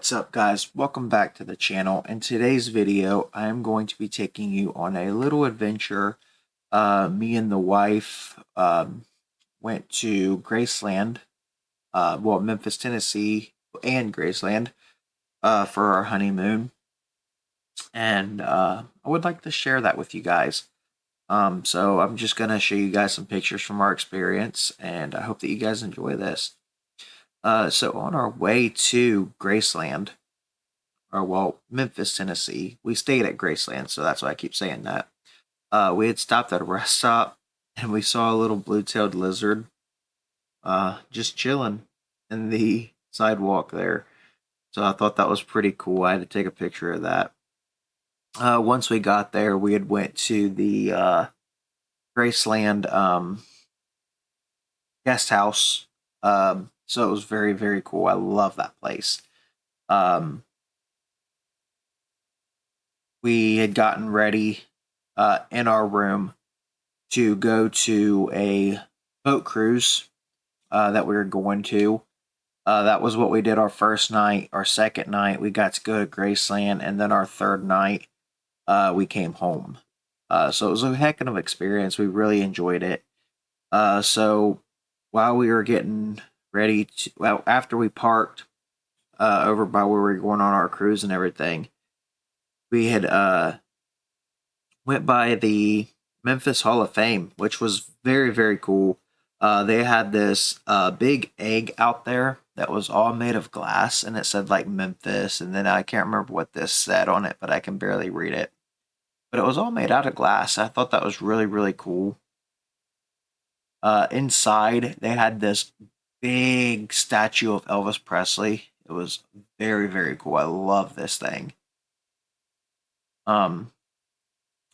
What's up, guys? Welcome back to the channel. In today's video, I am going to be taking you on a little adventure. Me and the wife went to Graceland, Memphis, Tennessee, and Graceland for our honeymoon. And I would like to share that with you guys. So I'm just going to show you guys some pictures from our experience, and I hope that you guys enjoy this. So on our way to Graceland, Memphis, Tennessee, we stayed at Graceland, so that's why I keep saying that. We had stopped at a rest stop, and we saw a little blue-tailed lizard just chilling in the sidewalk there. So I thought that was pretty cool. I had to take a picture of that. Once we got there, we had went to the Graceland guest house. So it was very, very cool. I love that place. We had gotten ready in our room to go to a boat cruise that we were going to. That was what we did our first night. Our second night, we got to go to Graceland, and then our third night, we came home. So it was a heck of an experience. We really enjoyed it. So while we were getting ready to, after we parked over by where we were going on our cruise and everything, we had went by the Memphis Hall of Fame, which was very, very cool. They had this big egg out there that was all made of glass, and it said like Memphis, and then I can't remember what this said on it, but I can barely read it. But it was all made out of glass. I thought that was really, really cool. Inside, they had this big statue of Elvis Presley. It was very, very cool. I love this thing. And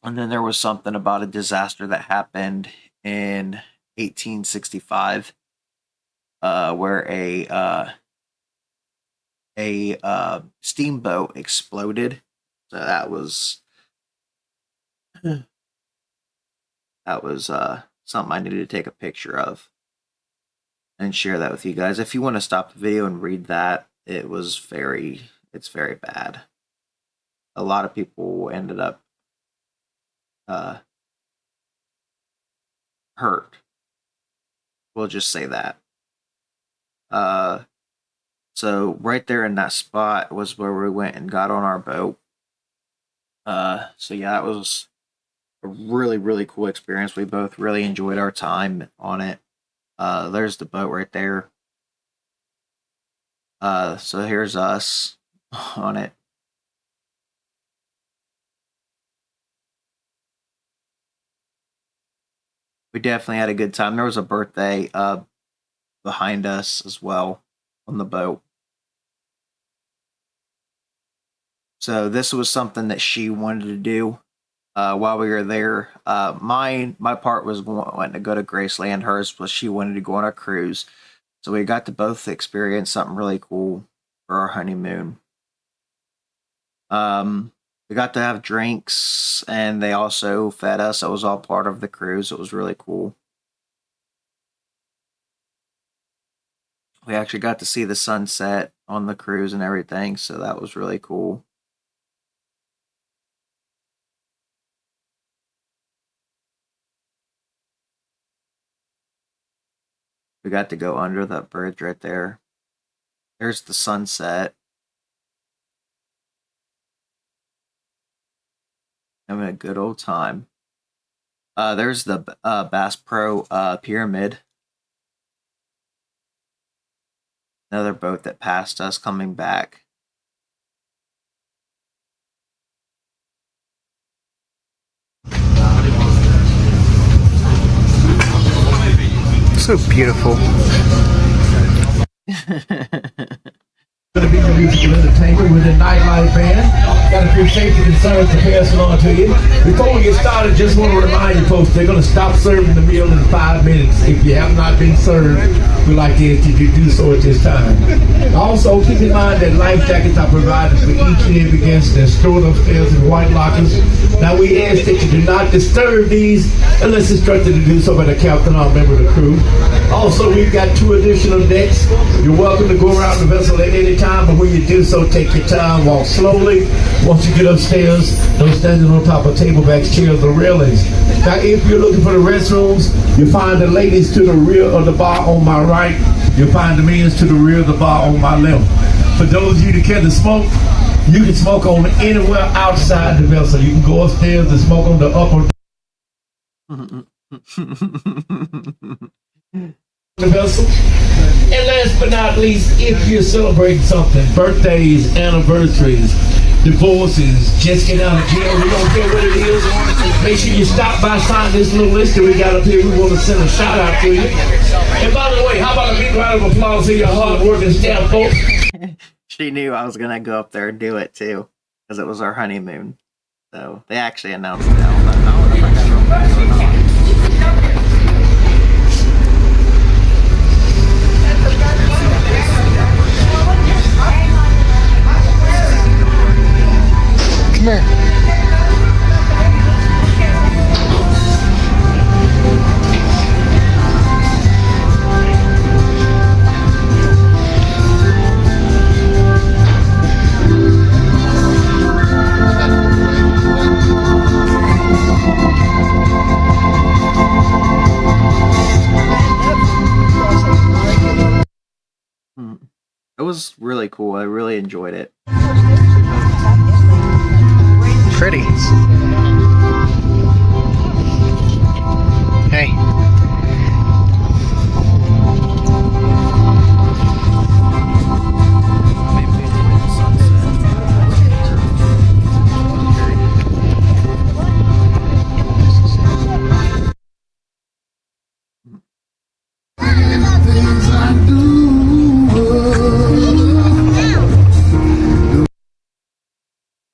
then there was something about a disaster that happened in 1865, where a steamboat exploded. So that was something I needed to take a picture of and share that with you guys. If you want to stop the video and read that, it's very bad. A lot of people ended up hurt. We'll just say that. So right there in that spot was where we went and got on our boat. So yeah, that was a really, really cool experience. We both really enjoyed our time on it. There's the boat right there. So here's us on it. We definitely had a good time. There was a birthday behind us as well on the boat. So this was something that she wanted to do while we were there. My part was wanting to go to Graceland. Hers was she wanted to go on a cruise. So we got to both experience something really cool for our honeymoon. We got to have drinks, and they also fed us. It was all part of the cruise. It was really cool. We actually got to see the sunset on the cruise and everything, so that was really cool. We got to go under that bridge right there. There's the sunset. Having a good old time. There's the Bass Pro Pyramid. Another boat that passed us coming back. So beautiful. Going to be the musical entertainment with a nightlife band. Got a few safety concerns to pass along to you. Before we get started, just want to remind you folks, they're going to stop serving the meal in 5 minutes. If you have not been served, we'd like to ask you to do so at this time. Also, keep in mind that life jackets are provided for each and every guest. They're stored upstairs in white lockers. Now, we ask that you do not disturb these unless instructed to do so by the captain or member of the crew. Also, we've got 2 additional decks. You're welcome to go around the vessel at any time. time, but when you do so, take your time, walk slowly. Once you get upstairs, no standing on top of table backs, chairs, or railings. Now, if you're looking for the restrooms, you'll find the ladies to the rear of the bar on my right. You'll find the men's to the rear of the bar on my left. For those of you that care to smoke, you can smoke on anywhere outside the vessel. You can go upstairs and smoke on the upper the vessel. And last but not least, if you're celebrating something, birthdays, anniversaries, divorces, just get out of jail, we don't care what it is, make sure you stop by, sign this little list that we got up here. We want to send a shout out to you. And by the way, how about a big round of applause for your hard working staff, folks? She knew I was gonna go up there and do it too, because it was our honeymoon. So they actually announced it now, but I don't know if I got it or not. Come here. It was really cool. I really enjoyed it. Pretty. Hey.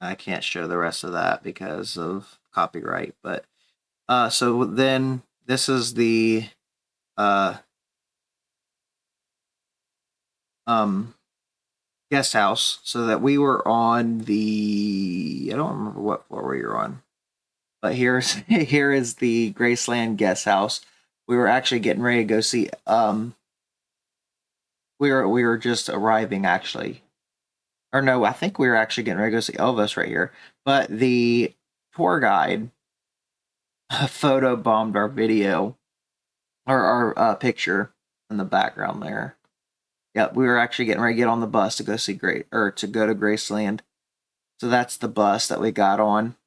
I can't show the rest of that because of copyright, but so then this is the uh guest house, so that we were on the, I don't remember what floor we were on, but here is the Graceland guest house. We were actually getting ready to go see we were just arriving actually. Or no, I think we were actually getting ready to go see Elvis right here. But the tour guide photo bombed our video, or our picture in the background there. Yep, we were actually getting ready to get on the bus to go see to go to Graceland. So that's the bus that we got on.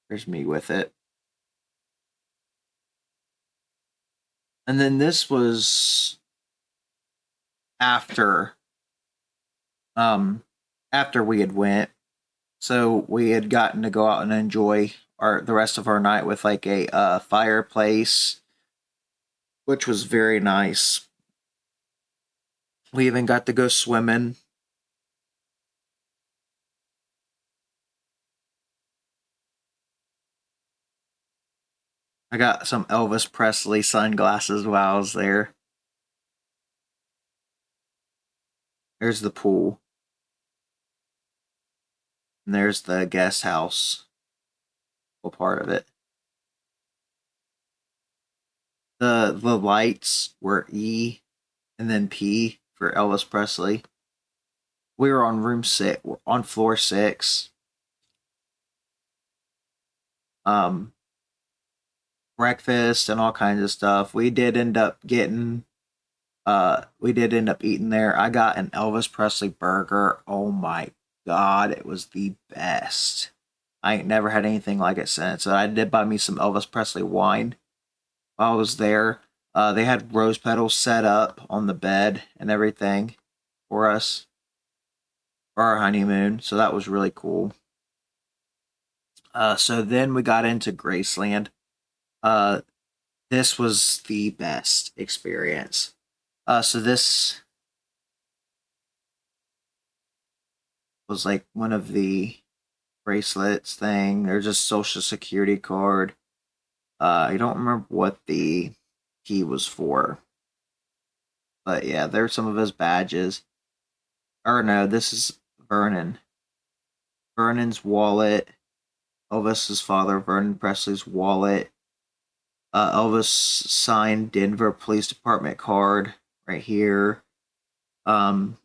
There's me with it. And then this was after we had went, so we had gotten to go out and enjoy the rest of our night with like a fireplace, which was very nice. We even got to go swimming. I got some Elvis Presley sunglasses while I was there. There's the pool. And there's the guest house. Well, part of it. The lights were E and then P for Elvis Presley. We were on floor 6. Breakfast and all kinds of stuff. We did end up eating there. I got an Elvis Presley burger. Oh my god, it was the best. I ain't never had anything like it since. So I did buy me some Elvis Presley wine while I was there. They had rose petals set up on the bed and everything for us for our honeymoon. So that was really cool. So then we got into Graceland. This was the best experience. So this was like one of the bracelets thing. There's a social security card. I don't remember what the key was for. But yeah, there's some of his badges. Or no, this is Vernon. Vernon's wallet. Elvis's father, Vernon Presley's wallet. Elvis signed Denver Police Department card right here. Um,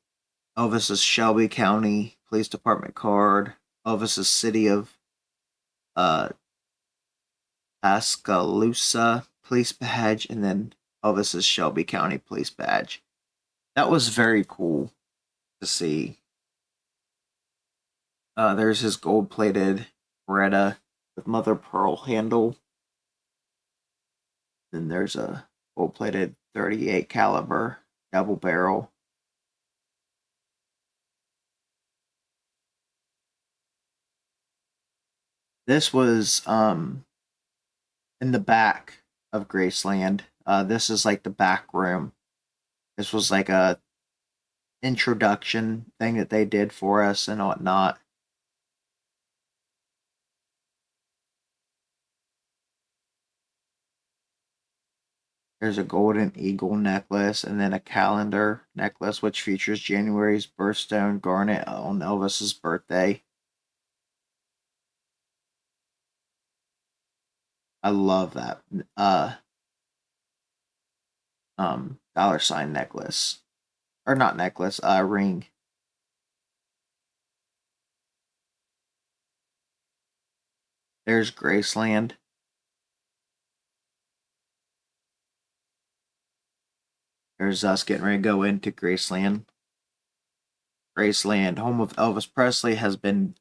Elvis's Shelby County Police Department card. Elvis's City of uh, Tuscaloosa Police badge, and then Elvis's Shelby County Police badge. That was very cool to see. There's his gold-plated Beretta with mother pearl handle. Then there's a gold-plated 38 caliber double barrel. This was in the back of Graceland. This is like the back room. This was like a introduction thing that they did for us and whatnot. There's a golden eagle necklace and then a calendar necklace which features January's birthstone garnet on Elvis's birthday. I love that dollar sign necklace. Or not necklace, ring. There's Graceland. There's us getting ready to go into Graceland. Graceland, home of Elvis Presley, has been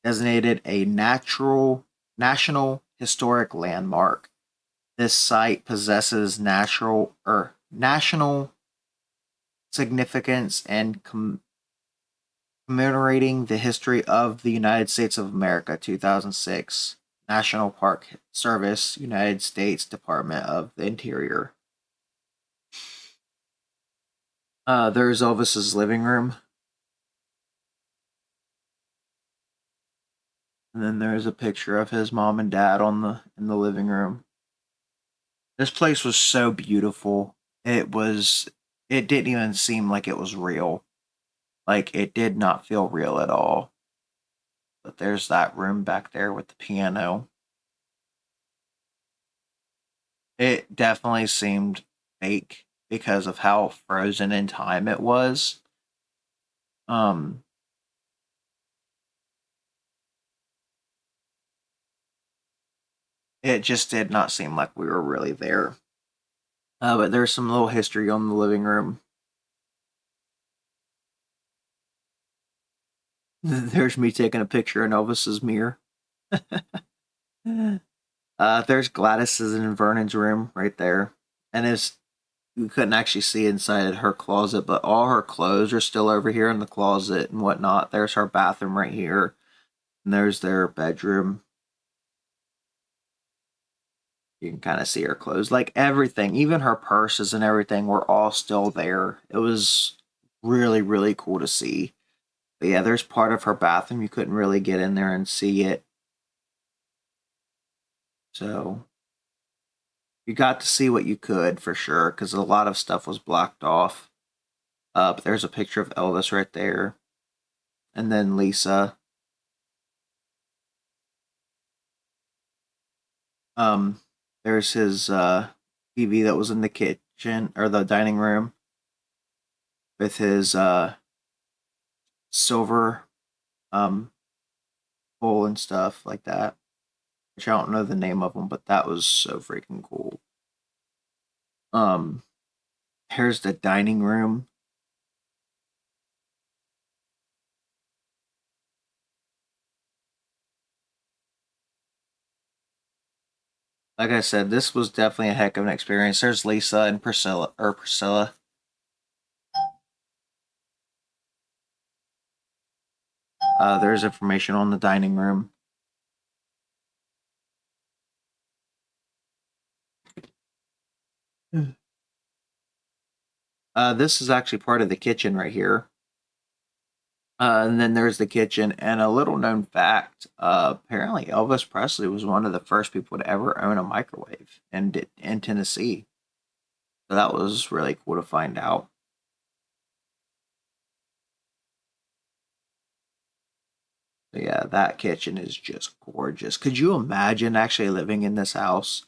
designated a national historic landmark. This site possesses national significance and commemorating the history of the United States of America, 2006. National Park Service, United States Department of the Interior. There's Elvis's living room. And then there's a picture of his mom and dad in the living room. This place was so beautiful. It didn't even seem like it was real. Like it did not feel real at all. But there's that room back there with the piano. It definitely seemed fake because of how frozen in time it was. Um it just did not seem like we were really there. But there's some little history on the living room. There's me taking a picture in Elvis's mirror. There's Gladys's and Vernon's room right there. And it's you couldn't actually see inside her closet, but all her clothes are still over here in the closet and whatnot. There's her bathroom right here. And there's their bedroom. You can kind of see her clothes. Like everything, even her purses and everything were all still there. It was really, really cool to see. But yeah, there's part of her bathroom. You couldn't really get in there and see it. So you got to see what you could for sure, because a lot of stuff was blocked off. But there's a picture of Elvis right there. And then Lisa. There's his TV that was in the kitchen or the dining room with his silver bowl and stuff like that. Which I don't know the name of them, but that was so freaking cool. Here's the dining room. Like I said, this was definitely a heck of an experience. There's Lisa and Priscilla. There's information on the dining room. This is actually part of the kitchen right here. And then there's the kitchen. And a little known fact, apparently Elvis Presley was one of the first people to ever own a microwave in Tennessee. So that was really cool to find out. So yeah, that kitchen is just gorgeous. Could you imagine actually living in this house?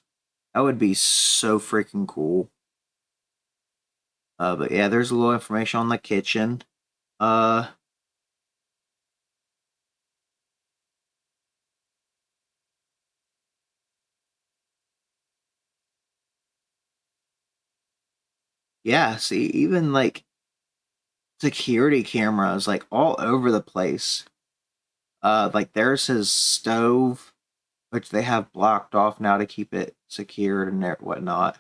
That would be so freaking cool. But yeah, there's a little information on the kitchen. Uh, yeah, see, even like security cameras, like all over the place. Like there's his stove, which they have blocked off now to keep it secured and whatnot.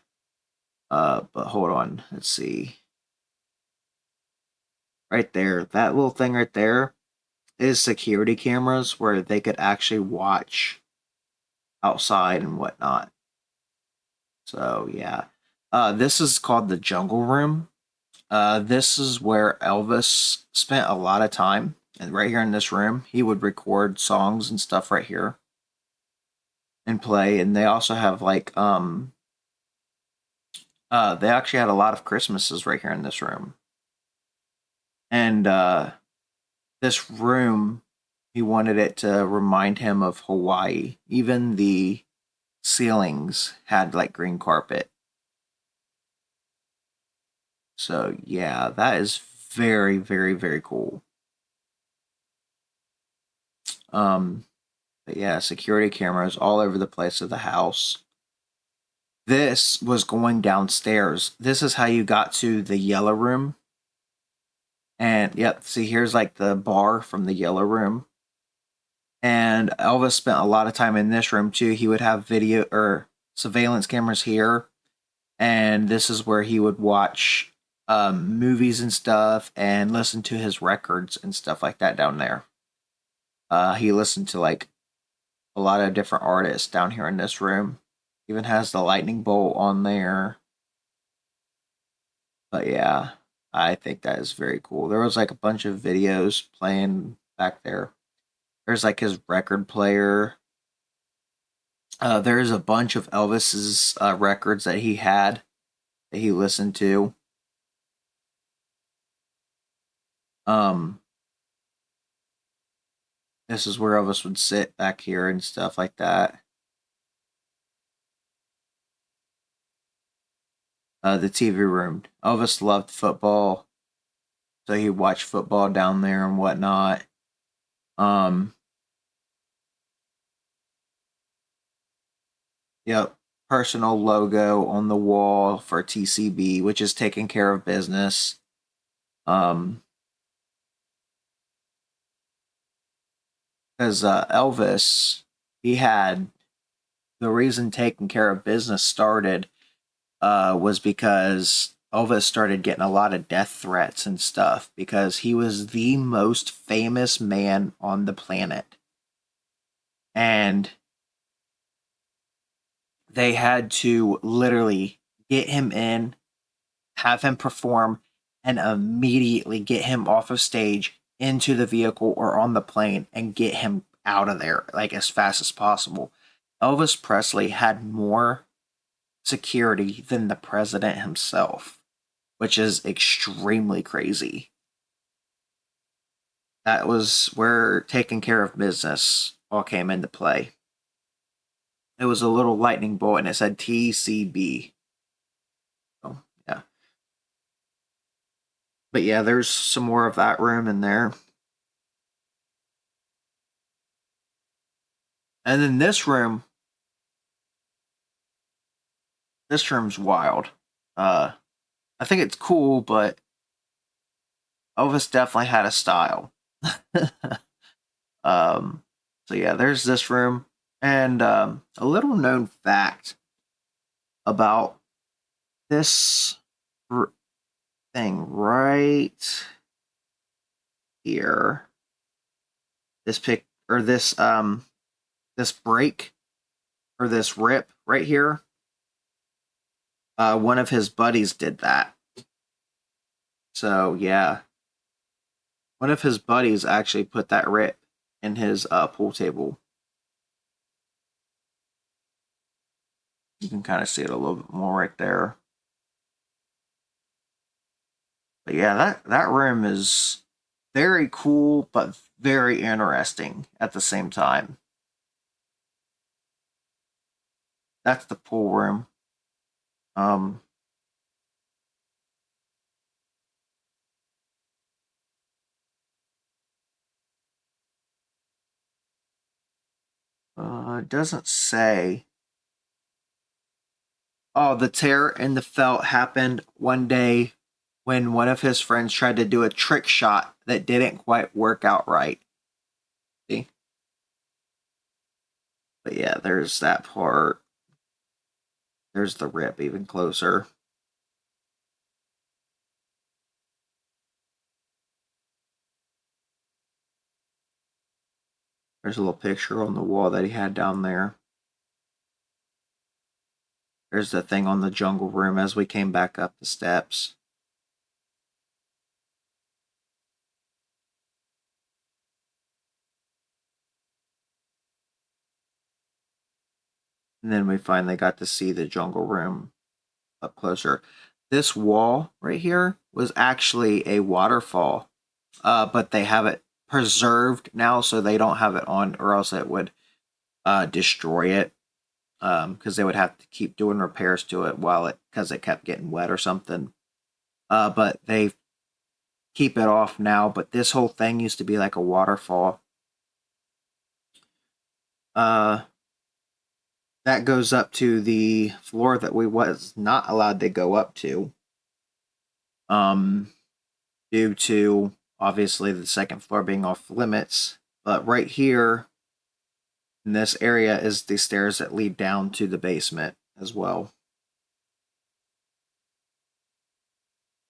But hold on, let's see. Right there, that little thing right there is security cameras where they could actually watch outside and whatnot. So yeah, this is called the Jungle Room. This is where Elvis spent a lot of time, and right here in this room, he would record songs and stuff right here and play. And they also have like they actually had a lot of Christmases right here in this room. And this room, he wanted it to remind him of Hawaii. Even the ceilings had like green carpet. So yeah, that is very, very, very cool. Um, but yeah, security cameras all over the place of the house. This was going downstairs. This is how you got to the yellow room. And yep, see here's like the bar from the yellow room. And Elvis spent a lot of time in this room too. He would have video or surveillance cameras here, and this is where he would watch movies and stuff and listen to his records and stuff like that down there. He listened to like a lot of different artists down here in this room. Even has the lightning bolt on there. But yeah, I think that is very cool. There was like a bunch of videos playing back there. There's like his record player. There's a bunch of Elvis's records that he had that he listened to. Um, this is where Elvis would sit back here and stuff like that. The TV room. Elvis loved football, so he watched football down there and whatnot. Um, yep, personal logo on the wall for TCB, which is taking care of business. Um, because Elvis, he had the reason taking care of business started was because Elvis started getting a lot of death threats and stuff because he was the most famous man on the planet. And they had to literally get him in, have him perform, and immediately get him off of stage into the vehicle or on the plane and get him out of there like as fast as possible. Elvis Presley had more security than the president himself, which is extremely crazy. That was where taking care of business all came into play. It was a little lightning bolt and it said TCB. So, yeah. But yeah, there's some more of that room in there. And then this room's wild. I think it's cool, but Elvis definitely had a style. um, so yeah, there's this room. And a little known fact about this thing right here, this pick or this break or this rip right here. One of his buddies did that. So yeah, one of his buddies actually put that rip in his pool table. You can kind of see it a little bit more right there. But yeah, that room is very cool, but very interesting at the same time. That's the pool room. Um, it doesn't say. Oh, the tear in the felt happened one day when one of his friends tried to do a trick shot that didn't quite work out right. See? But yeah, there's that part. There's the rip even closer. There's a little picture on the wall that he had down there. There's the thing on the jungle room as we came back up the steps. And then we finally got to see the jungle room up closer. This wall right here was actually a waterfall, but they have it preserved now, so they don't have it on, or else it would destroy it, because they would have to keep doing repairs to it because it kept getting wet or something. But they keep it off now. But this whole thing used to be like a waterfall. That goes up to the floor that we was not allowed to go up to. Due to obviously the second floor being off limits. But right here in this area is the stairs that lead down to the basement as well.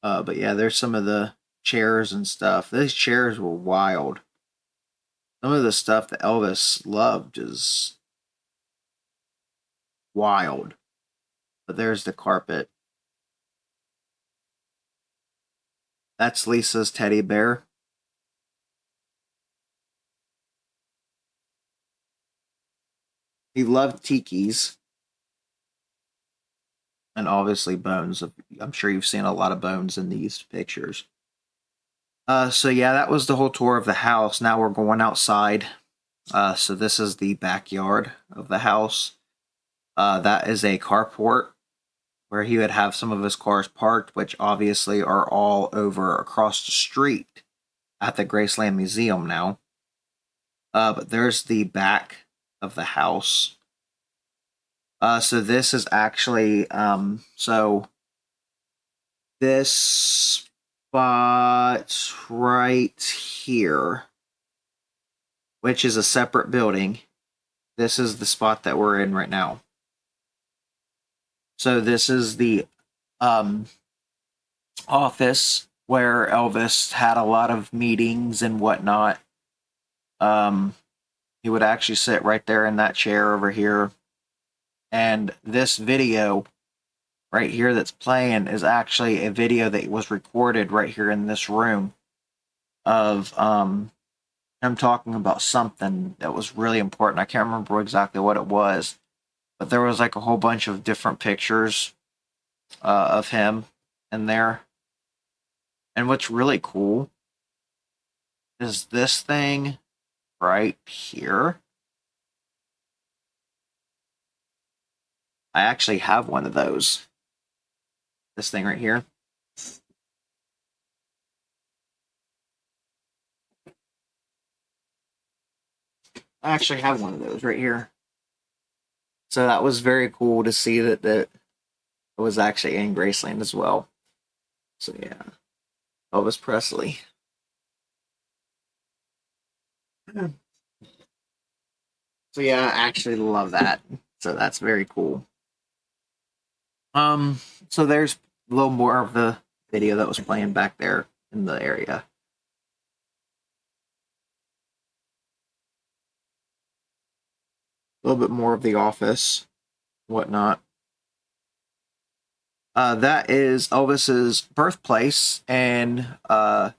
But yeah, there's some of the chairs and stuff. These chairs were wild. Some of the stuff that Elvis loved is wild. But there's the carpet. That's Lisa's teddy bear. He loved tikis. And obviously bones. I'm sure you've seen a lot of bones in these pictures. So yeah, that was the whole tour of the house. Now we're going outside. So this is the backyard of the house. That is a carport where he would have some of his cars parked, which obviously are all over across the street at the Graceland Museum now. But there's the back of the house. So this is actually, so this spot right here, which is a separate building. This is the spot that we're in right now. So this is the office where Elvis had a lot of meetings and whatnot. He would actually sit right there in that chair over here. And this video right here that's playing is actually a video that was recorded right here in this room of him talking about something that was really important. I can't remember exactly what it was, but there was like a whole bunch of different pictures of him in there. And what's really cool is this thing right here. I actually have one of those. This thing right here. I actually have one of those right here. So that was very cool to see that it was actually in Graceland as well. So yeah, Elvis Presley. So yeah, I actually love that. So that's very cool. So there's a little more of the video that was playing back there in the area. A little bit more of the office, whatnot. That is Elvis's birthplace, and Capillo,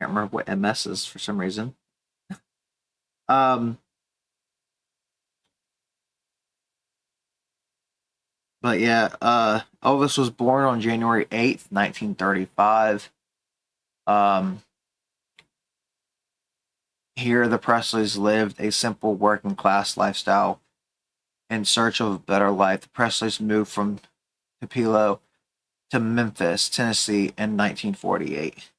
can't remember what MS is for some reason. But yeah, Elvis was born on January 8th, 1935. Here, the Presleys lived a simple working class lifestyle. In search of a better life, the Presleys moved from Tupelo to Memphis, Tennessee in 1948.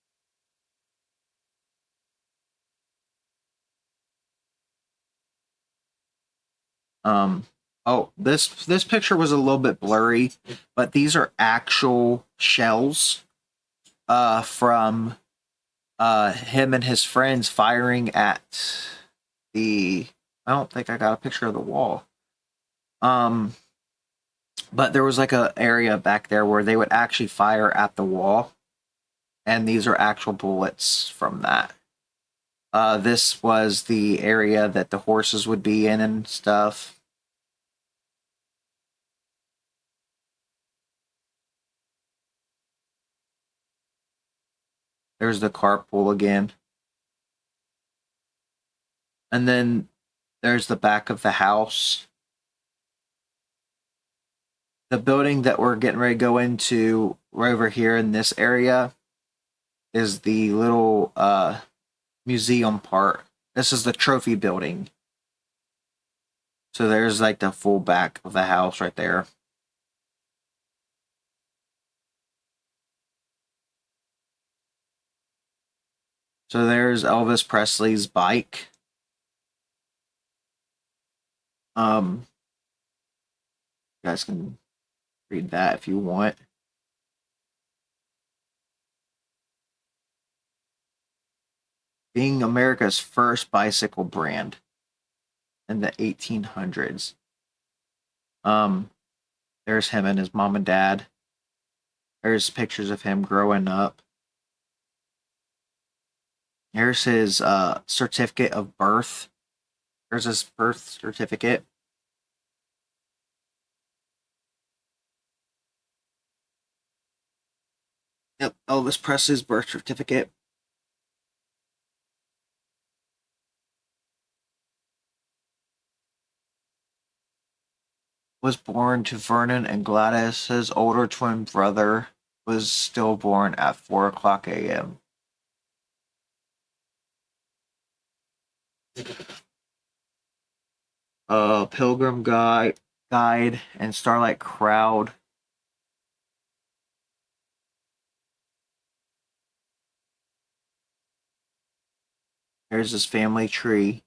Um, oh, this picture was a little bit blurry, but these are actual shells from him and his friends firing at the I don't think I got a picture of the wall. Um, but there was like a area back there where they would actually fire at the wall, and these are actual bullets from that. This was the area that the horses would be in and stuff. There's the carpool again. And then there's the back of the house. The building that we're getting ready to go into right over here in this area is the little museum part. This is the trophy building. So there's like the full back of the house right there. So there's Elvis Presley's bike. You guys can read that if you want. Being America's first bicycle brand in the 1800s. Um, there's him and his mom and dad. There's pictures of him growing up. Here's his certificate of birth. There's his birth certificate. Yep, Elvis Presley's birth certificate. Was born to Vernon and Gladys. His older twin brother was stillborn at 4 o'clock a.m. Pilgrim Guide and Starlight Crowd. There's his family tree.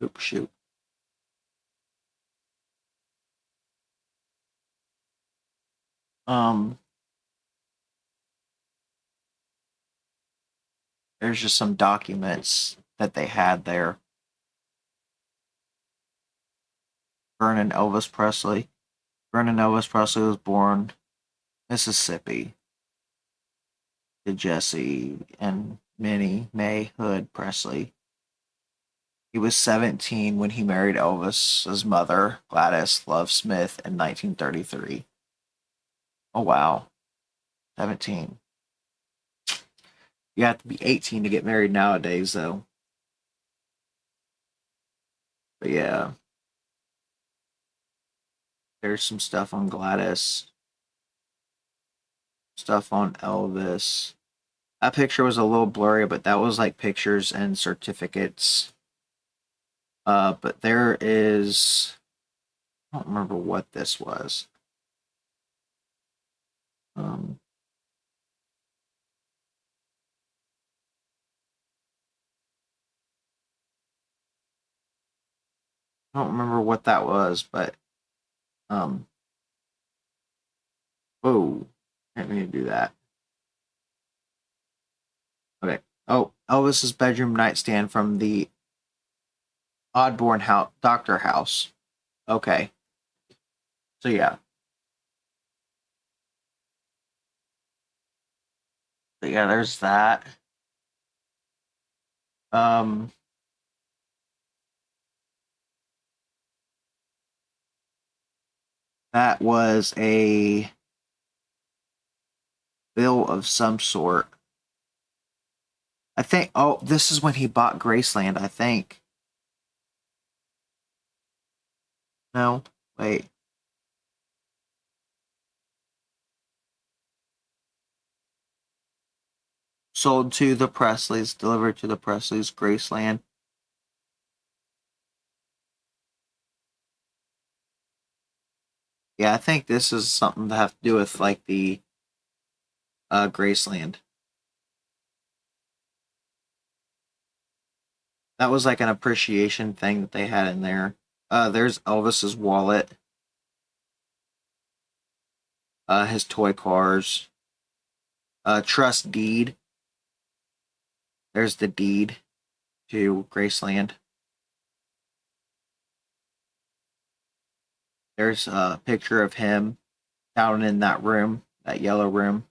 Oops, shoot. Um, there's just some documents that they had there. Vernon Elvis Presley. Vernon Elvis Presley was born Mississippi to Jesse and Minnie Mae Hood Presley. He was 17 when he married Elvis's mother, Gladys Love Smith, in 1933. Oh wow, 17. You have to be 18 to get married nowadays, though. But yeah, there's some stuff on Gladys, stuff on Elvis. That picture was a little blurry, but that was like pictures and certificates. But there is, I don't remember what this was. Um, I don't remember what that was, but um, whoa, didn't mean to do that. Okay. Oh, Elvis's bedroom nightstand from the Oddborn House, Doctor House. Okay. So yeah. So yeah, there's that. Um, that was a bill of some sort. I think. Oh, this is when he bought Graceland. I think. No, wait. sold to the Presleys, delivered to the Presleys, Graceland. Yeah, I think this is something to have to do with like the Graceland. That was like an appreciation thing that they had in there. There's Elvis's wallet, his toy cars, trust deed. There's the deed to Graceland. There's a picture of him down in that room, that yellow room.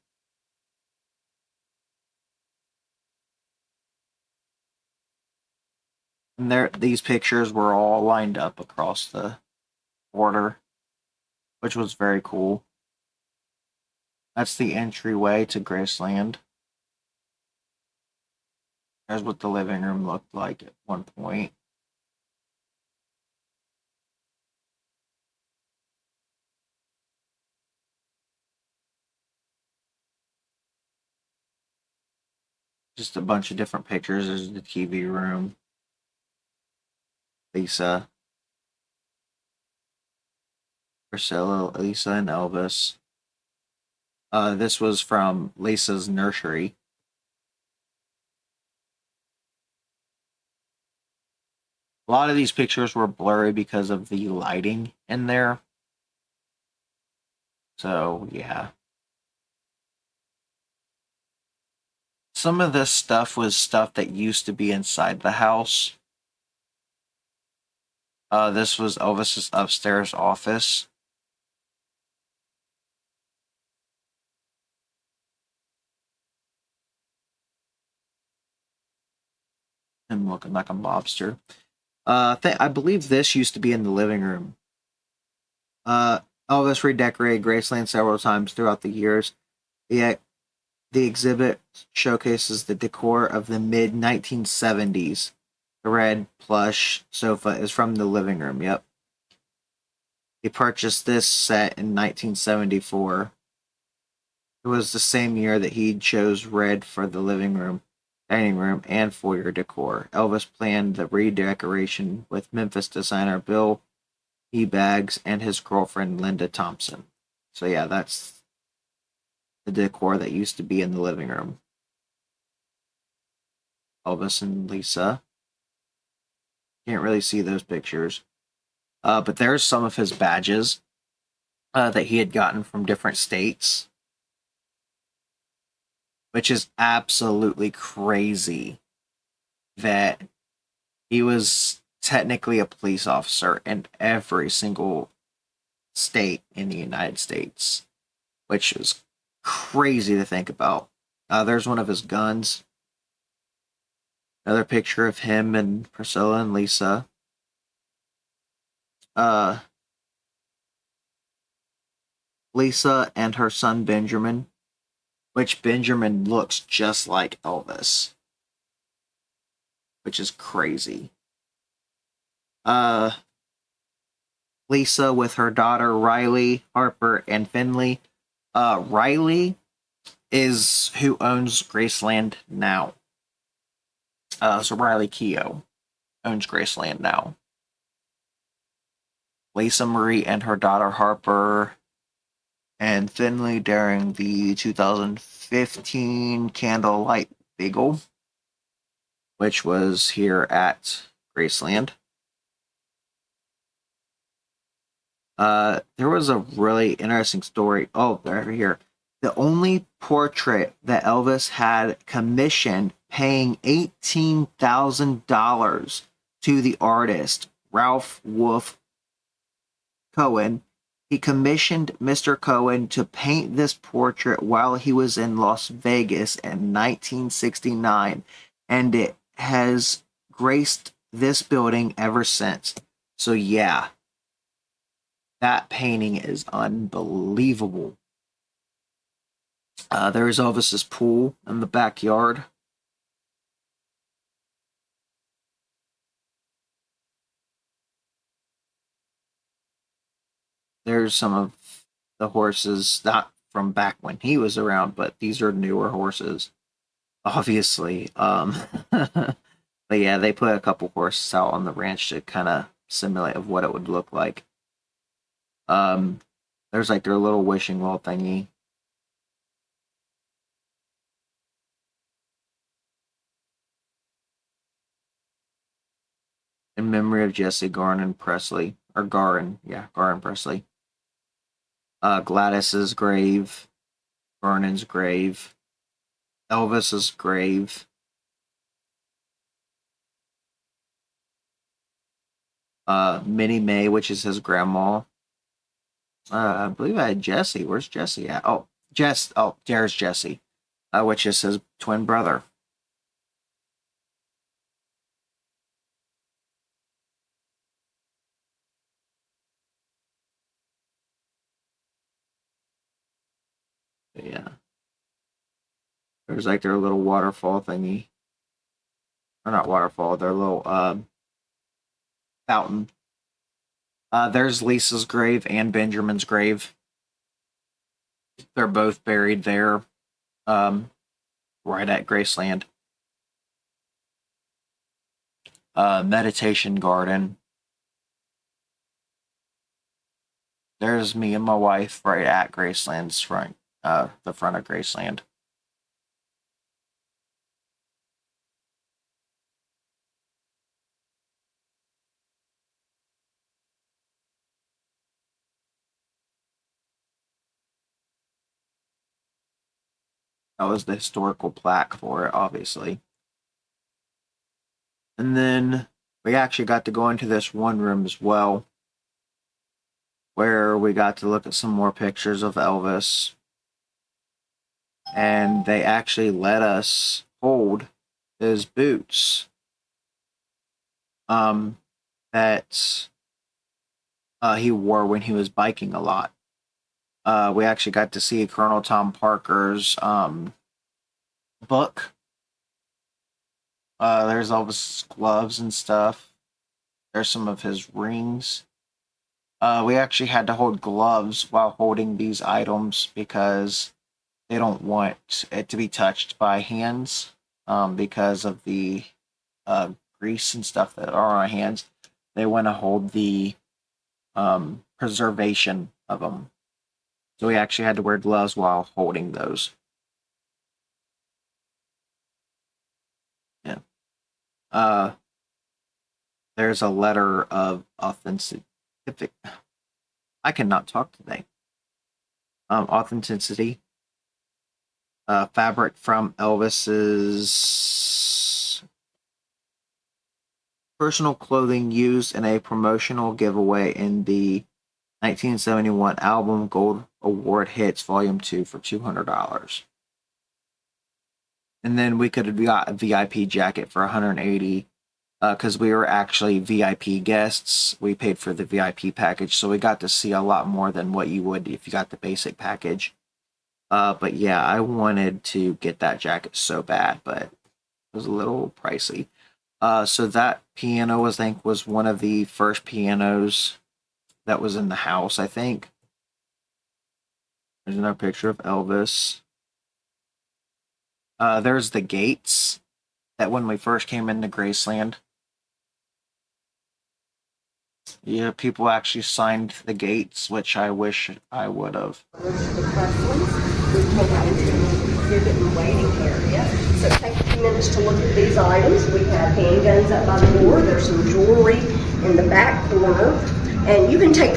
And there, these pictures were all lined up across the border, which was very cool. That's the entryway to Graceland. There's what the living room looked like at one point. Just a bunch of different pictures. There's the TV room. Lisa, Priscilla, Lisa, and Elvis. This was from Lisa's nursery. A lot of these pictures were blurry because of the lighting in there. So, yeah. Some of this stuff was stuff that used to be inside the house. This was Elvis's upstairs office. Him looking like a mobster. I believe this used to be in the living room. Elvis redecorated Graceland several times throughout the years. The exhibit showcases the decor of the mid 1970s. The red plush sofa is from the living room. Yep. He purchased this set in 1974. It was the same year that he chose red for the living room, dining room, and foyer decor. Elvis planned the redecoration with Memphis designer Bill Bags and his girlfriend Linda Thompson. So yeah, that's the decor that used to be in the living room. Elvis and Lisa. Can't really see those pictures. But there's some of his badges that he had gotten from different states, which is absolutely crazy that he was technically a police officer in every single state in the United States, which is crazy to think about. There's one of his guns. Another picture of him and Priscilla and Lisa. Lisa and her son Benjamin, which Benjamin looks just like Elvis, which is crazy. Lisa with her daughter Riley, Harper, and Finley. Riley is who owns Graceland now. So Riley Keough owns Graceland now. Lisa Marie and her daughter Harper and Finley during the 2015 Candlelight Bagel, which was here at Graceland. There was a really interesting story. Oh, they're here. The only portrait that Elvis had commissioned, paying $18,000 to the artist Ralph Wolf Cohen. He commissioned Mr. Cohen to paint this portrait while he was in Las Vegas in 1969, and it has graced this building ever since. So yeah, that painting is unbelievable. There is Elvis's pool in the backyard. There's some of the horses, not from back when he was around, but these are newer horses. obviously. But yeah, they put a couple horses out on the ranch to kind of simulate of what it would look like. Um, there's like their little wishing well thingy. In memory of Jesse Garden Presley. Or Garin, yeah, Garin Presley. Gladys's grave, Vernon's grave, Elvis's grave, Minnie Mae, which is his grandma. I believe I had Jesse. Where's Jesse at? Oh, Jess. Oh, there's Jesse, which is his twin brother. Yeah, there's like their little waterfall thingy, or not waterfall. Their little fountain. There's Lisa's grave and Benjamin's grave. They're both buried there, um, right at Graceland. Meditation garden. There's me and my wife right at Graceland's front, the front of Graceland. That was the historical plaque for it, obviously. And then we actually got to go into this one room as well, where we got to look at some more pictures of Elvis. And they actually let us hold his boots, um, that he wore when he was biking a lot. We actually got to see Colonel Tom Parker's book. There's all his gloves and stuff. There's some of his rings. We actually had to hold gloves while holding these items because they don't want it to be touched by hands, because of the grease and stuff that are on our hands. They want to hold the preservation of them. So we actually had to wear gloves while holding those. Yeah. Uh, there's a letter of authenticity. I cannot talk today. Authenticity. Fabric from Elvis's personal clothing used in a promotional giveaway in the 1971 album Gold Award Hits Volume 2 for $200. And then we could have got a VIP jacket for 180, because we were actually VIP guests. We paid for the VIP package, so we got to see a lot more than what you would if you got the basic package. But yeah, I wanted to get that jacket so bad, but it was a little pricey. So that piano was, I think, was one of the first pianos that was in the house, I think. There's another picture of Elvis. There's the gates that when we first came into Graceland. Yeah, people actually signed the gates, which I wish I would have. The Presleys. We came out into the exhibit and waiting area. So take a few minutes to look at these items. We have handguns up by the door. There's some jewelry in the back corner. And you can take.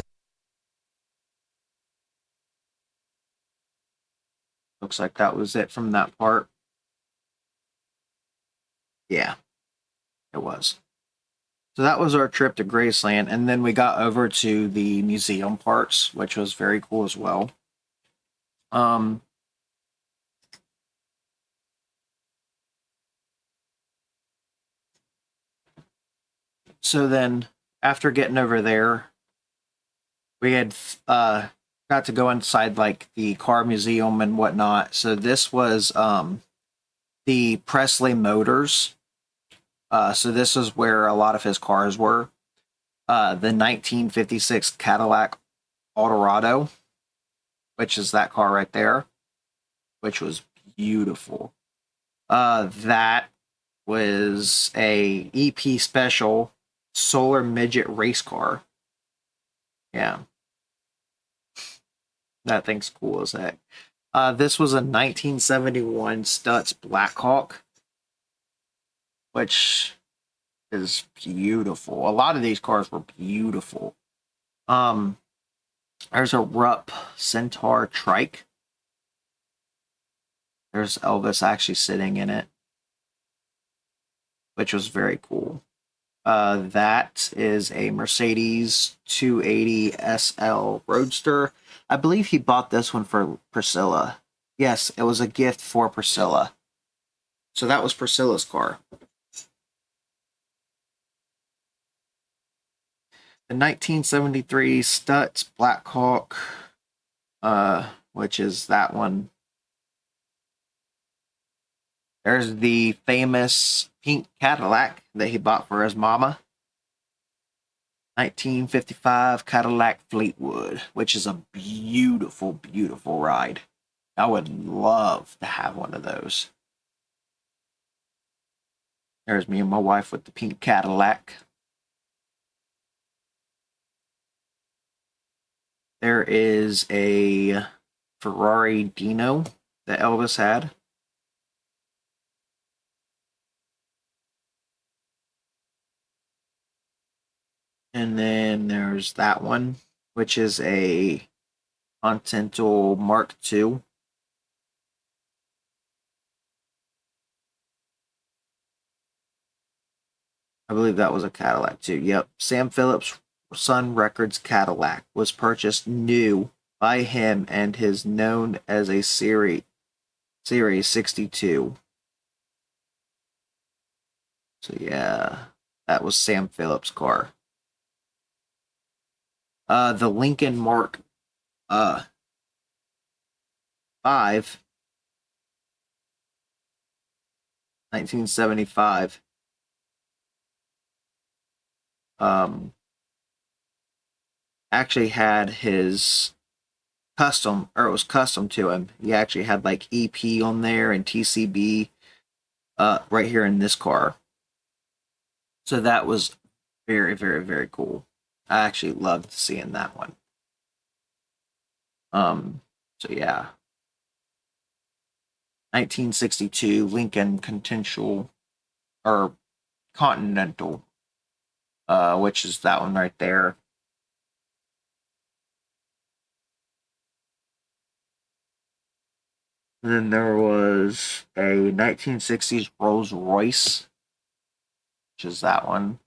Looks like that was it from that part. Yeah, it was. So that was our trip to Graceland, and then we got over to the museum parts, which was very cool as well. Um, so then after getting over there, we had got to go inside like the car museum and whatnot. So this was the Presley Motors. So this is where a lot of his cars were. The 1956 Cadillac Eldorado, which is that car right there, which was beautiful. That was a EP special solar midget race car. Yeah, that thing's cool as heck. This was a 1971 Stutz Blackhawk, which is beautiful. A lot of these cars were beautiful. Um, there's a Rupp Centaur Trike. There's Elvis actually sitting in it, which was very cool. That is a Mercedes 280 SL Roadster. I believe he bought this one for Priscilla. Yes, it was a gift for Priscilla. So that was Priscilla's car. The 1973 Stutz Blackhawk, which is that one. There's the famous pink Cadillac that he bought for his mama. 1955 Cadillac Fleetwood, which is a beautiful, beautiful ride. I would love to have one of those. There's me and my wife with the pink Cadillac. There is a Ferrari Dino that Elvis had. And then there's that one, which is a Continental Mark II. I believe that was a Cadillac too. Yep. Sam Phillips' Sun Records Cadillac was purchased new by him and is known as a Series 62. So yeah, that was Sam Phillips' car. The Lincoln Mark 5, 1975. Actually had his custom, or it was custom to him. He actually had like EP on there and TCB right here in this car. So that was very, very, very cool. I actually loved seeing that one. So yeah. 1962 Lincoln Continental or Continental, which is that one right there. And then there was a 1960s Rolls Royce, which is that one.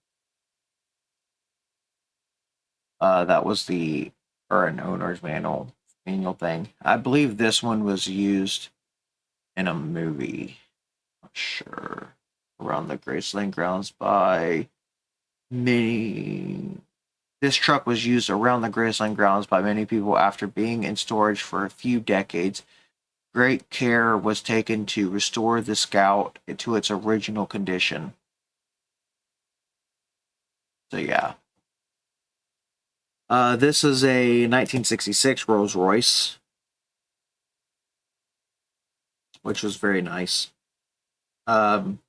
That was the or an owner's manual thing. I believe this one was used in a movie. Not sure. Around the Graceland grounds by many. This truck was used around the Graceland grounds by many people after being in storage for a few decades. Great care was taken to restore the Scout to its original condition. So yeah. This is a 1966 Rolls Royce, which was very nice. I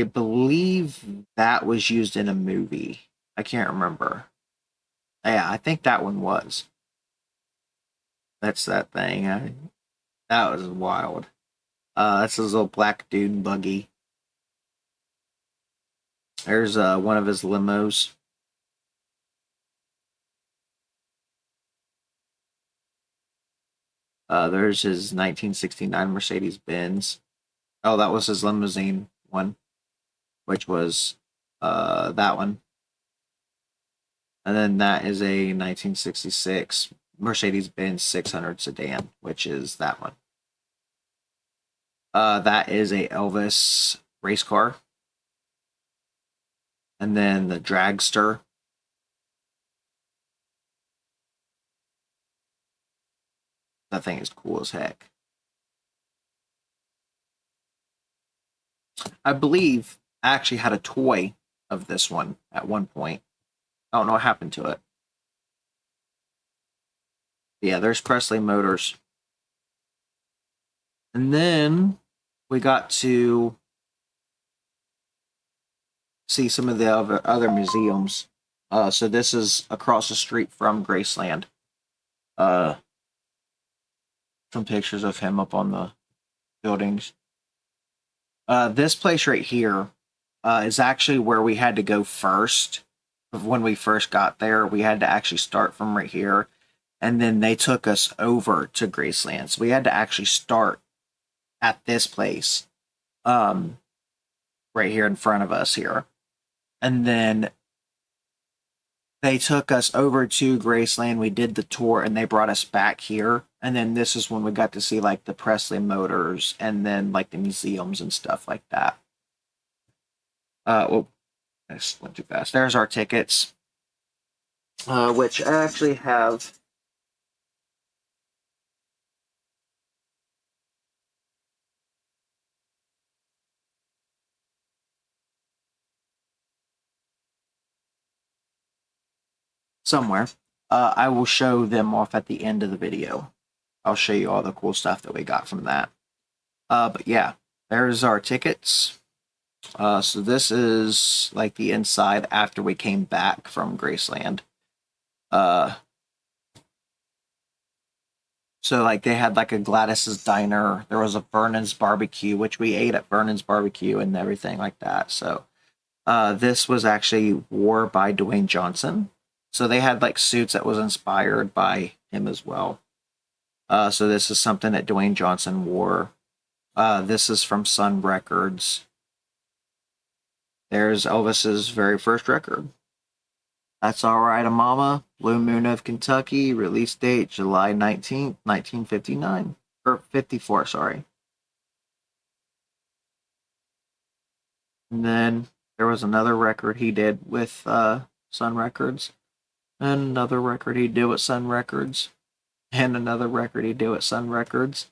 believe that was used in a movie. I can't remember. Yeah, I think that one was. That's that thing. That was wild. That's his little black dune buggy. There's one of his limos. There's his 1969 Mercedes Benz. Oh, that was his limousine one, which was that one. And then that is a 1966 Mercedes Benz 600 sedan, which is that one. That is a Elvis race car. And then the Dragster. That thing is cool as heck. I believe I actually had a toy of this one at one point. I don't know what happened to it. Yeah, there's Presley Motors. And then we got to see some of the other museums. So this is across the street from Graceland. Some pictures of him up on the buildings. This place right here is actually where we had to go first. When we first got there, we had to actually start from right here, and then they took us over to Graceland. So we had to actually start at this place, right here in front of us here, and then they took us over to Graceland. We did the tour, and they brought us back here. And then this is when we got to see like the Presley Motors, and then like the museums and stuff like that. Well, I just went too fast. There's our tickets, which I actually have. Somewhere. I will show them off at the end of the video. I'll show you all the cool stuff that we got from that. But yeah, there's our tickets. So this is like the inside after we came back from Graceland. So like they had like a Gladys's Diner. There was a Vernon's Barbecue, which we ate at Vernon's Barbecue and everything like that. So this was actually wore by Dwayne Johnson. So they had like suits that was inspired by him as well. So this is something that Dwayne Johnson wore. This is from Sun Records. There's Elvis's very first record. That's Alright, Mama, Blue Moon of Kentucky, release date July 19th, 1959. Or 54, sorry. And then there was another record he did with Sun Records. And another record he did with Sun Records. And another record he did with Sun Records.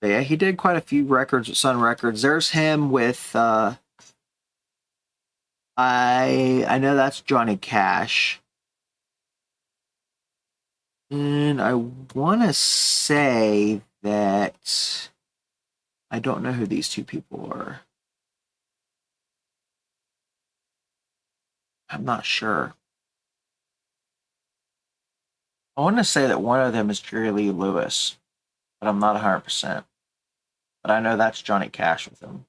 But yeah, he did quite a few records with Sun Records. There's him with I know that's Johnny Cash. And I want to say that I don't know who these two people are. I'm not sure. I want to say that one of them is Jerry Lee Lewis, but I'm not 100%. But I know that's Johnny Cash with him.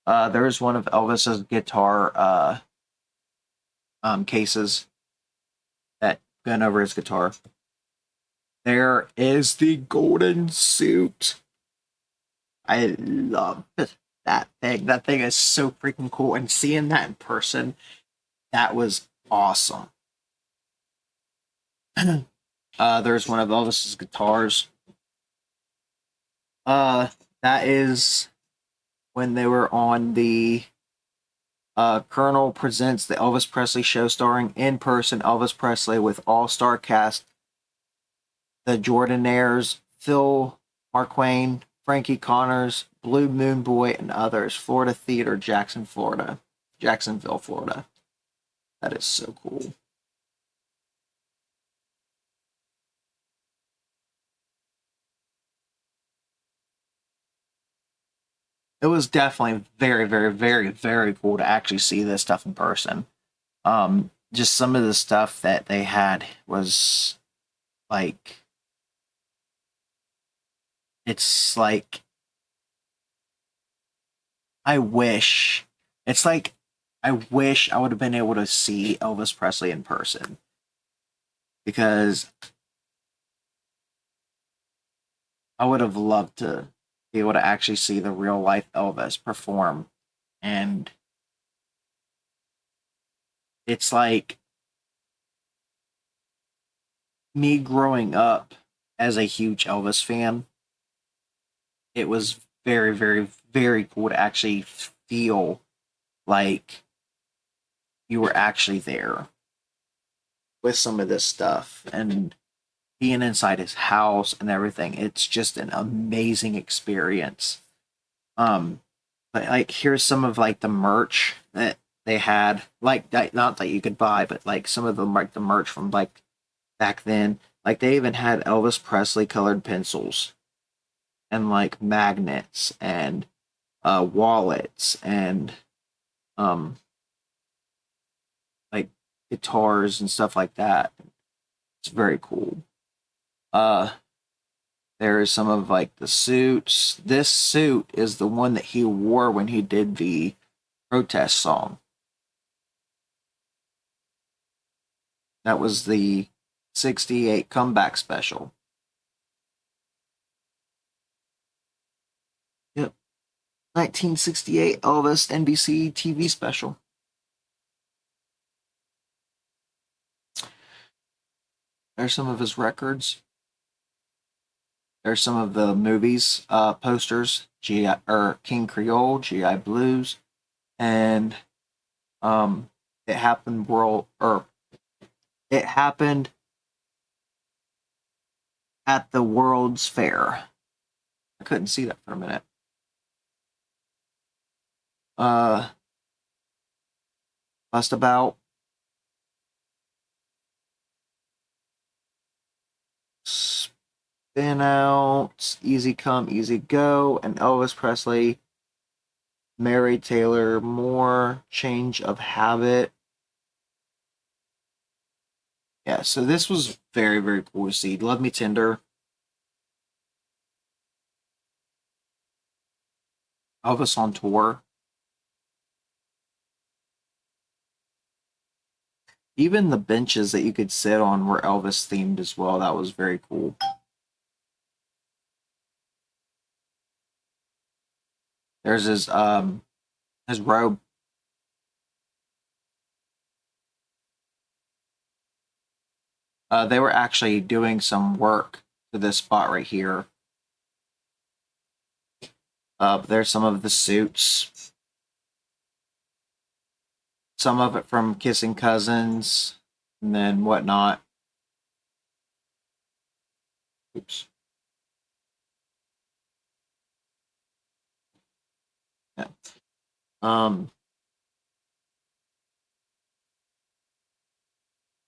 There's one of Elvis's guitar cases that went over his guitar. There is the golden suit. I love that thing. That thing is so freaking cool. And seeing that in person, that was awesome. There's one of Elvis's guitars. That is when they were on the Colonel Presents the Elvis Presley Show, starring in person Elvis Presley with all-star cast, the Jordanaires, Phil Marquand, Frankie Connors, Blue Moon Boy, and others. Florida Theater, Jacksonville, Florida. That is so cool. It was definitely very, very, very, very cool to actually see this stuff in person. Just some of the stuff that they had was like, it's like, I wish, it's like, I wish I would have been able to see Elvis Presley in person. Because I would have loved to be able to actually see the real life Elvis perform. And it's like me growing up as a huge Elvis fan. It was very, very, very cool to actually feel like you were actually there with some of this stuff and being inside his house and everything. It's just an amazing experience. But like, here's some of like the merch that they had, like not that you could buy, but like some of the merch from like back then. Like they even had Elvis Presley colored pencils and like magnets and wallets and um like guitars and stuff like that. It's very cool. Uh there is some of like the suits. This suit is the one that he wore when he did the protest song. That was the 68 comeback special. Yep. 1968 Elvis NBC TV special. There's some of his records. There's some of the movies posters. GI or King Creole, GI Blues, and um, it happened world or it happened at the World's Fair. I couldn't see that for a minute. Uh, Bust About, Spin Out, Easy Come, Easy Go, and Elvis Presley, Mary Taylor Moore, Change of Habit. Yeah, so this was very, very cool to see. Love Me Tender, Elvis on tour. Even the benches that you could sit on were Elvis themed as well. That was very cool. There's his robe. They were actually doing some work to this spot right here. There's some of the suits. Some of it from Kissing Cousins, and then whatnot. Oops. Yeah. Um,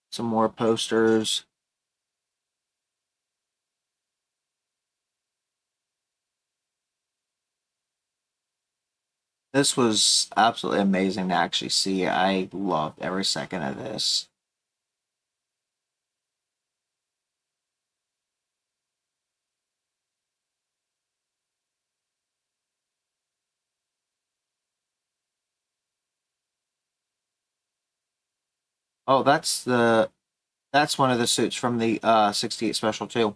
some more posters. This was absolutely amazing to actually see. I loved every second of this. Oh, that's one of the suits from the 68 special too.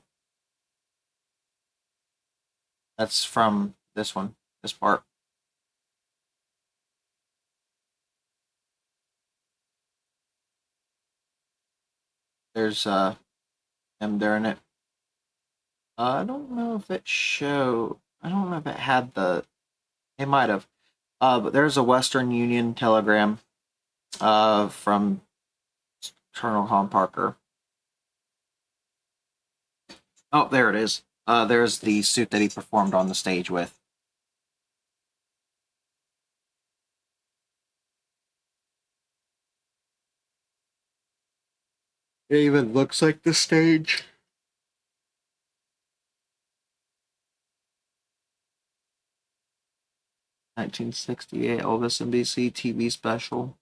That's from this one, this part. There's him during it. I don't know if it showed. I don't know if it had the. It might have. But there's a Western Union telegram from Colonel Hom Parker. Oh, there it is. There's the suit that he performed on the stage with. It even looks like the stage. 1968 Elvis NBC TV special.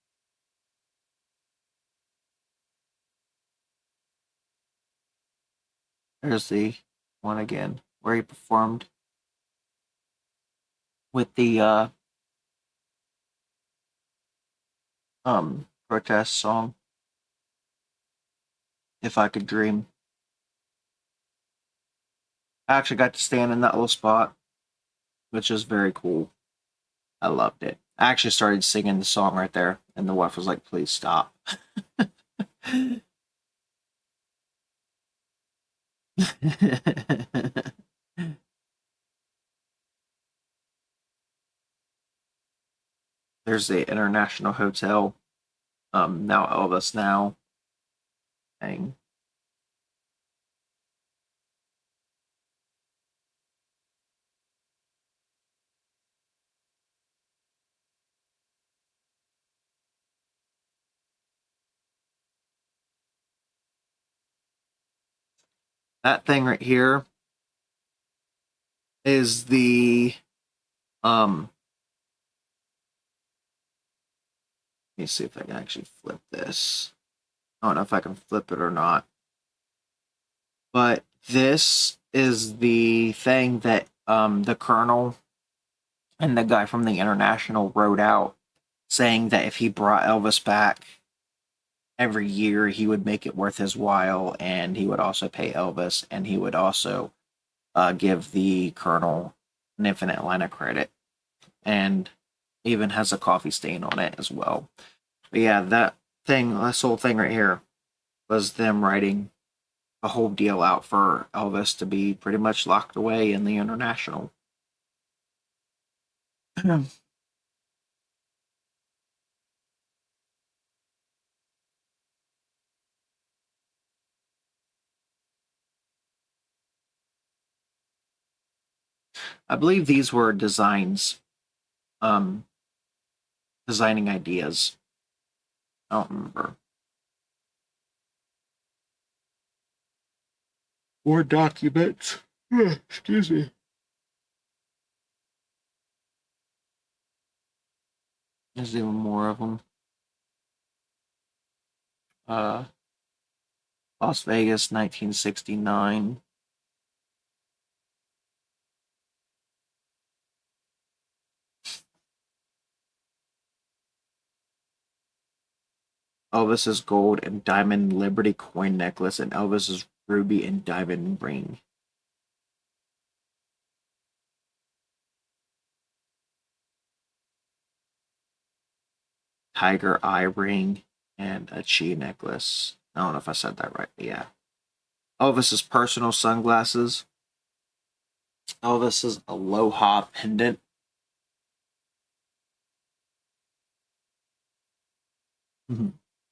There's the one again where he performed with the protest song "If I Could Dream." I actually got to stand in that little spot, which is very cool. I loved it. I actually started singing the song right there, and the wife was like, "Please stop." There's the International Hotel. Now Elvis now. Dang. That thing right here is the let me see if I can actually flip this. I don't know if I can flip it or not. But this is the thing that the colonel and the guy from the International wrote out, saying that if he brought Elvis back every year, he would make it worth his while, and he would also pay Elvis, and he would also give the colonel an infinite line of credit, and even has a coffee stain on it as well. But yeah, this whole thing right here was them writing a whole deal out for Elvis to be pretty much locked away in the International. I believe these were um, designing ideas. I don't remember. Or documents. Excuse me. There's even more of them. Uh, Las Vegas, 1969. Elvis's gold and diamond Liberty coin necklace and Elvis's ruby and diamond ring. Tiger eye ring and a chi necklace. I don't know if I said that right, but yeah. Elvis's personal sunglasses. Elvis's aloha pendant.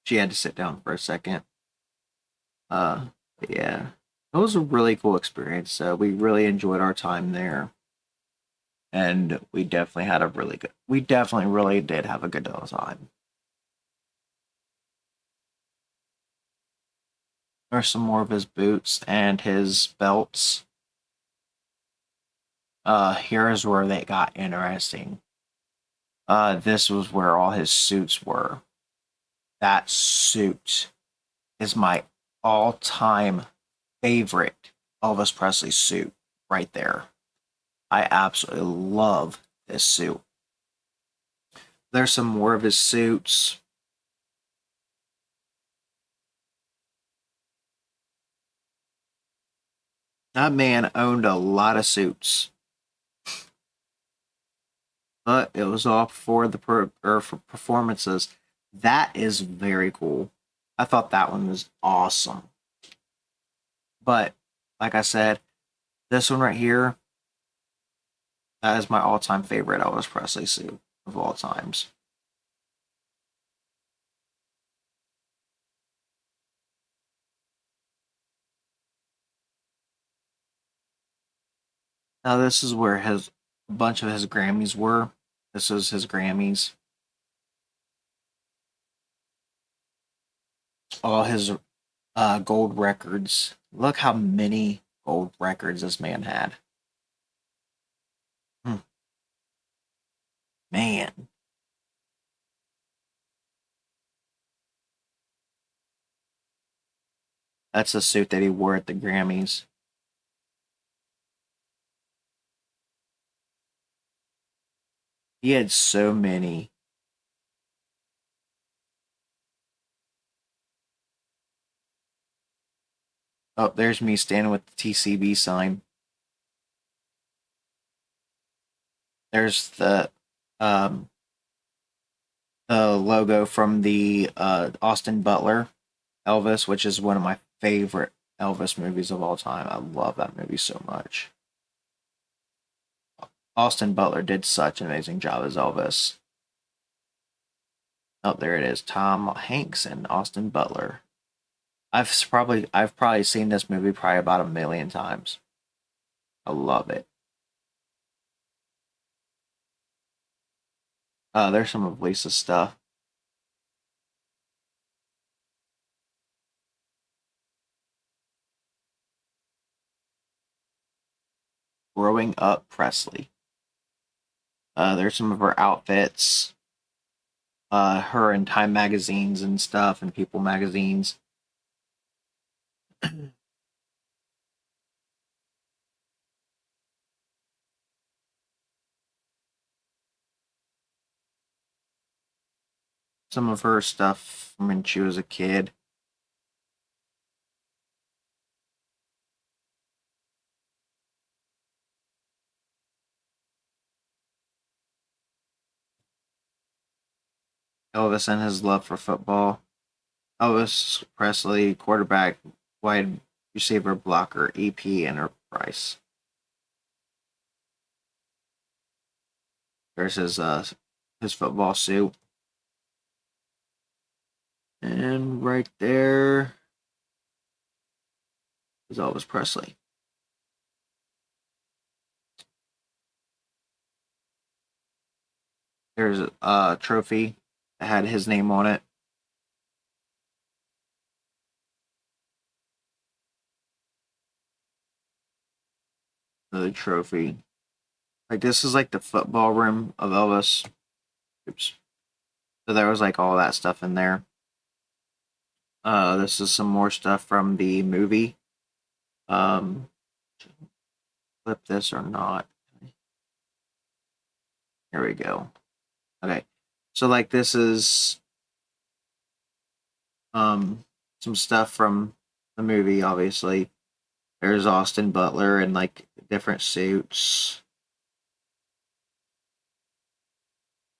She had to sit down for a second. Yeah, it was a really cool experience. So we really enjoyed our time there, and we definitely had a really good. We definitely really did have a good time. There's some more of his boots and his belts. Here's where they got interesting. This was where all his suits were. That suit is my all-time favorite Elvis Presley suit right there. I absolutely love this suit. There's some more of his suits. That man owned a lot of suits, but it was all for the for performances. That is very cool. I thought that one was awesome. But like I said, this one right here, that is my all-time favorite Elvis Presley suit of all times. Now this is where his a bunch of his Grammys were. This is his Grammys. All his gold records. Look how many gold records this man had. Hmm. Man, that's a suit that he wore at the Grammys. He had so many. Oh, there's me standing with the TCB sign. There's um the logo from the Austin Butler Elvis, which is one of my favorite Elvis movies of all time. I love that movie so much. Austin Butler did such an amazing job as Elvis. Oh, there it is. Tom Hanks and Austin Butler. I've probably seen this movie probably about a million times. I love it. There's some of Lisa's stuff. Growing Up Presley. There's some of her outfits, her in Time magazines and stuff, and People magazines. Some of her stuff from when she was a kid. Elvis and his love for football. Elvis Presley, quarterback, wide receiver, blocker, EP, Enterprise. There's his football suit. And right there is Elvis Presley. There's a trophy that had his name on it. Another trophy. Like this is like the football room of Elvis. Oops. So there was like all that stuff in there. This is some more stuff from the movie. Um, Flip this or not. Here we go. Okay. So like this is some stuff from the movie, obviously. There's Austin Butler in like different suits.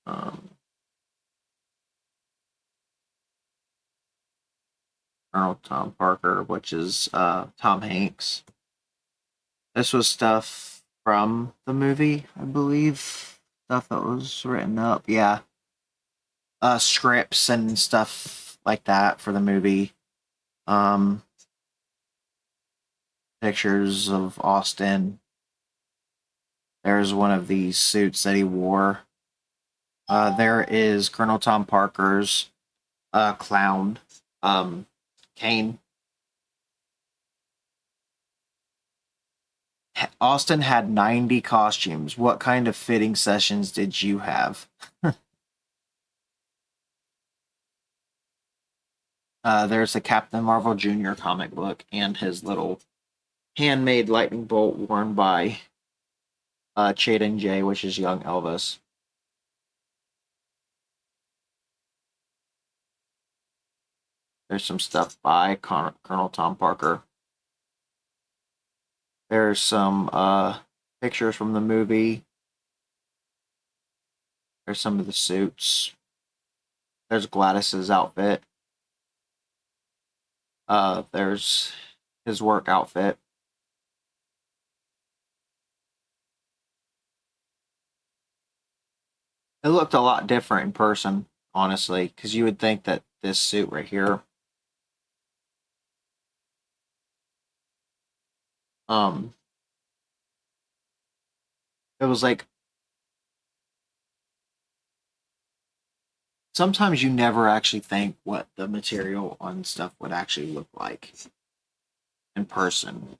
Um, Colonel Tom Parker, which is Tom Hanks. This was stuff from the movie, I believe. Stuff that was written up, yeah. Scripts and stuff like that for the movie. Um, Pictures of Austin. There's one of these suits that he wore. There is Colonel Tom Parker's clown, Kane. Austin had 90 costumes. What kind of fitting sessions did you have? There's the Captain Marvel Jr. comic book and his little handmade lightning bolt worn by Chaden J, which is young Elvis. There's some stuff by Colonel Tom Parker. There's some pictures from the movie. There's some of the suits. There's Gladys's outfit. There's his work outfit. It looked a lot different in person, honestly, because you would think that this suit right here, um, it was like sometimes you never actually think what the material on stuff would actually look like in person.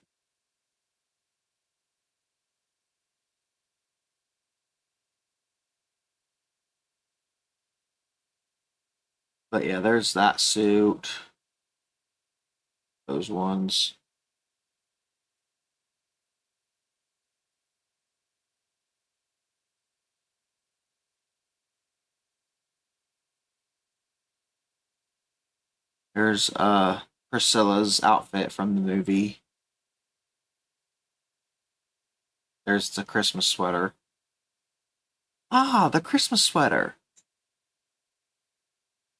But yeah, there's that suit. Those ones. There's Priscilla's outfit from the movie. There's the Christmas sweater. Ah, the Christmas sweater.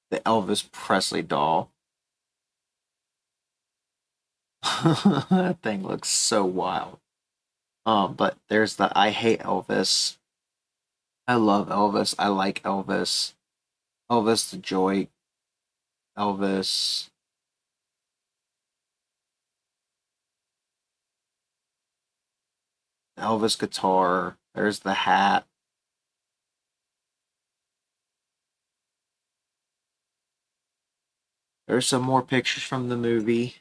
The Elvis Presley doll. That thing looks so wild. But there's the I hate Elvis. I love Elvis. I like Elvis. Elvis the Joy. Elvis. Elvis guitar. There's the hat. There's some more pictures from the movie.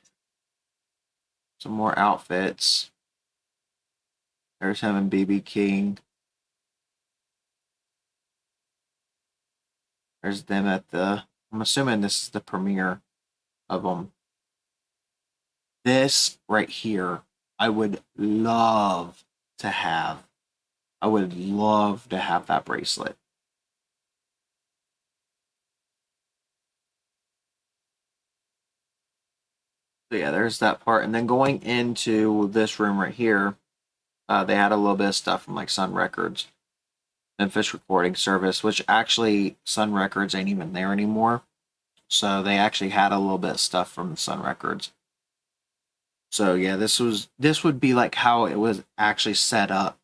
Some more outfits. There's him and BB King. There's them at the, I'm assuming this is the premiere of them. This right here, I would love to have. I would love to have that bracelet. So yeah, there's that part. And then going into this room right here, they had a little bit of stuff from like Sun Records and Fish Recording Service, which actually Sun Records ain't even there anymore. So they actually had a little bit of stuff from Sun Records. So yeah, this would be like how it was actually set up.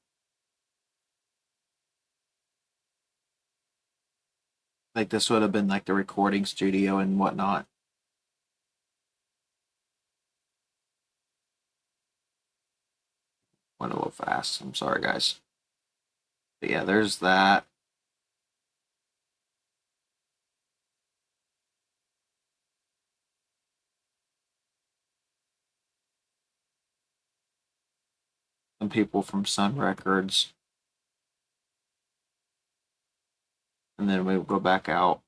Like this would have been like the recording studio and whatnot. Went a little fast. I'm sorry, guys. But yeah, there's that. Some people from Sun Records. And then we'll go back out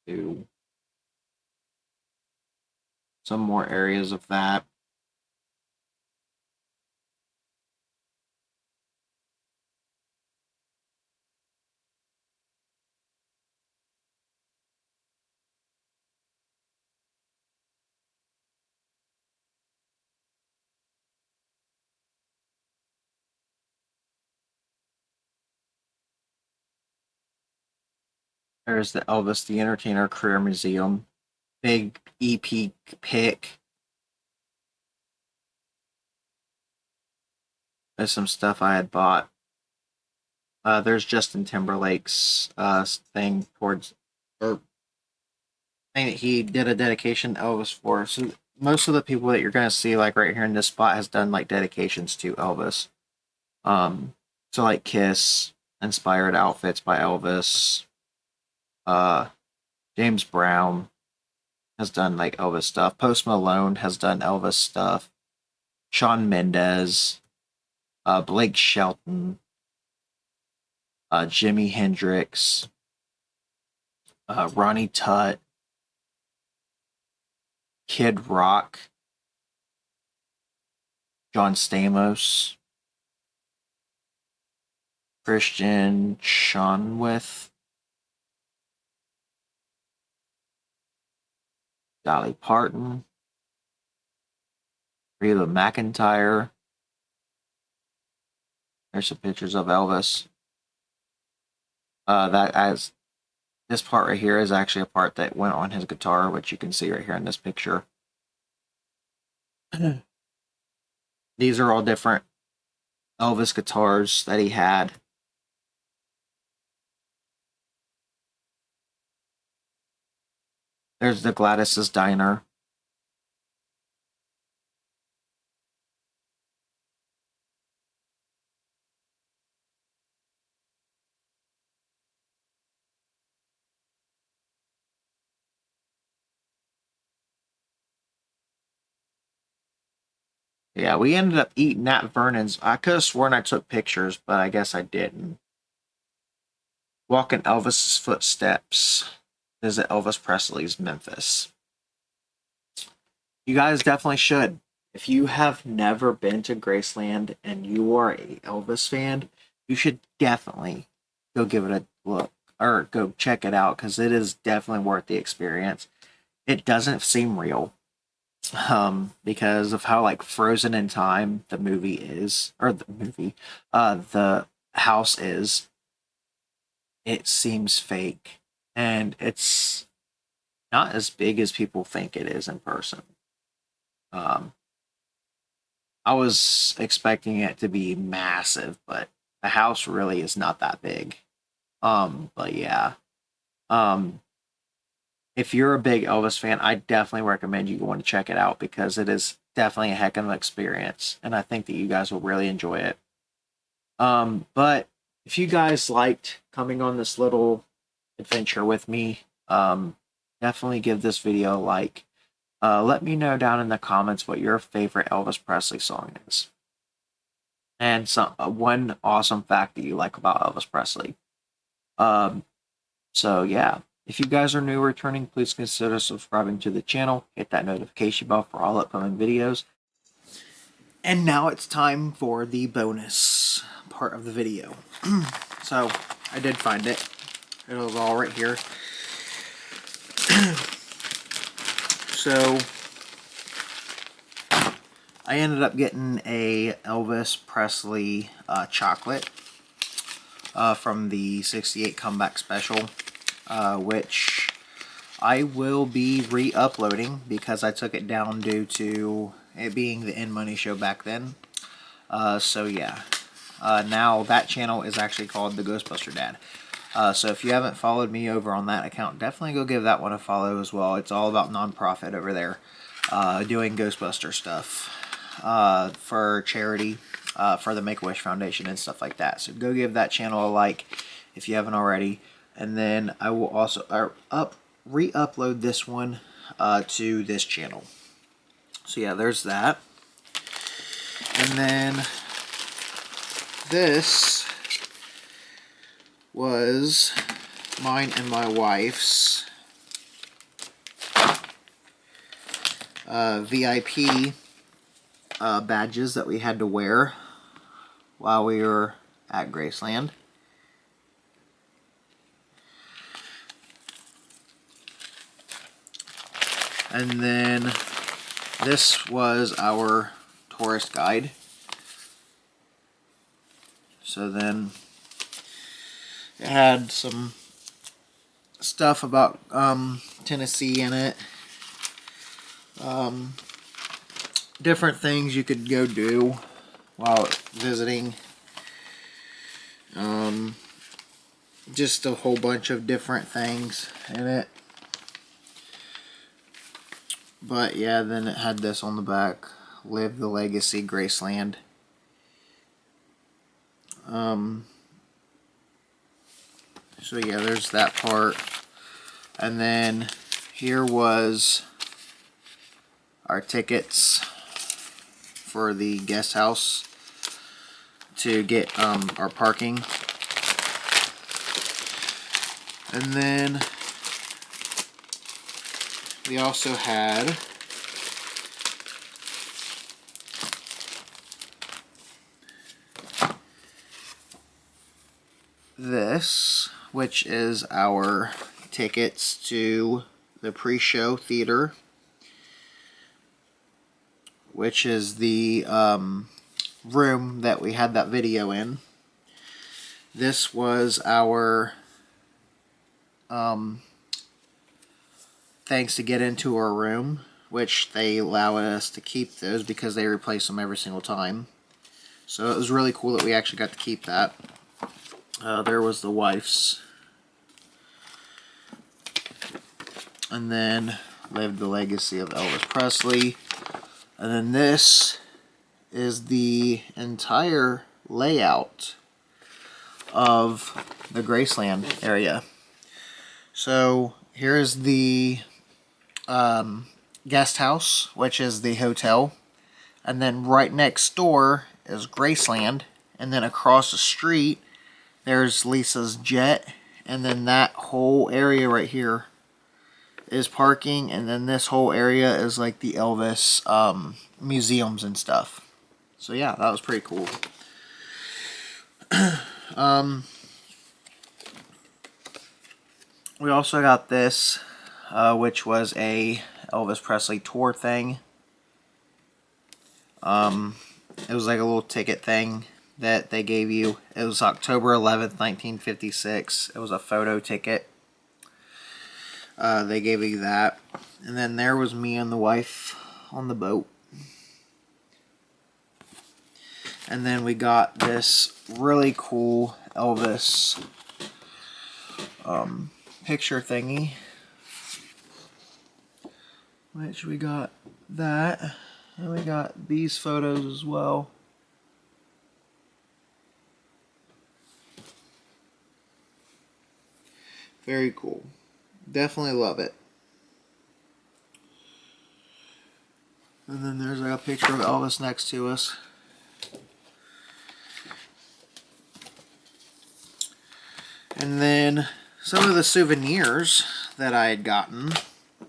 to some more areas of that. There's the Elvis the Entertainer Career Museum. Big EP pick. There's some stuff I had bought. There's Justin Timberlake's thing towards, or thing that he did a dedication to Elvis for. So most of the people that you're gonna see like right here in this spot has done like dedications to Elvis. So like Kiss inspired outfits by Elvis. Uh, James Brown has done like Elvis stuff. Post Malone has done Elvis stuff. Shawn Mendes, Blake Shelton, Jimi Hendrix, Ronnie Tutt, Kid Rock, John Stamos, Christian Shanwith, Dolly Parton, Reba McEntire. There's some pictures of Elvis. That as this part right here is actually a part that went on his guitar, which you can see right here in this picture. These are all different Elvis guitars that he had. There's the Gladys's Diner. Yeah, we ended up eating at Vernon's. I could have sworn I took pictures, but I guess I didn't. Walking Elvis's footsteps. Visit Elvis Presley's Memphis. You guys definitely should. If you have never been to Graceland and you are a Elvis fan, you should definitely go give it a look or go check it out because it is definitely worth the experience. It doesn't seem real because of how like frozen in time the movie is, or the house is. It seems fake and it's not as big as people think it is in person. Um, I was expecting it to be massive, but the house really is not that big. But yeah. Um, if you're a big Elvis fan, I definitely recommend you going to check it out because it is definitely a heck of an experience, and I think that you guys will really enjoy it. But if you guys liked coming on this little adventure with me, definitely give this video a like. Let me know down in the comments what your favorite Elvis Presley song is. and some one awesome fact that you like about Elvis Presley. Um, so yeah, if you guys are new or returning, please consider subscribing to the channel. Hit that notification bell for all upcoming videos. And now it's time for the bonus part of the video. So I did find it. It was all right here. So I ended up getting a Elvis Presley chocolate from the 68 Comeback Special, which I will be re-uploading because I took it down due to it being the End Money Show back then. So yeah, now that channel is actually called The Ghostbuster Dad. So if you haven't followed me over on that account, definitely go give that one a follow as well. It's all about nonprofit over there, doing Ghostbuster stuff for charity, for the Make-A-Wish Foundation and stuff like that. So go give that channel a like if you haven't already. And then I will also re-upload this one to this channel. So yeah, there's that. And then this was mine and my wife's VIP badges that we had to wear while we were at Graceland. And then this was our tourist guide. So then it had some stuff about Tennessee in it. Different things you could go do while visiting. Just a whole bunch of different things in it. But yeah, then it had this on the back. Live the Legacy, Graceland. So yeah, there's that part. And then here was our tickets for the guest house to get our parking. And then we also had this, which is our tickets to the pre-show theater, which is the room that we had that video in. This was our things to get into our room, which they allow us to keep those because they replace them every single time. So it was really cool that we actually got to keep that. There was the wife's. And then Live the Legacy of Elvis Presley. And then this is the entire layout of the Graceland area. So here's the guest house, which is the hotel. And then right next door is Graceland. And then across the street, there's Lisa's jet. And then that whole area right here is parking. And then this whole area is like the Elvis museums and stuff. So yeah, that was pretty cool. We also got this, which was a Elvis Presley tour thing. It was like a little ticket thing that they gave you. It was October 11th, 1956. It was a photo ticket. They gave you that. And then there was me and the wife on the boat. And then we got this really cool Elvis picture thingy, which we got that, and we got these photos as well. Very cool. Definitely love it. And then there's like a picture of Elvis next to us. And then some of the souvenirs that I had gotten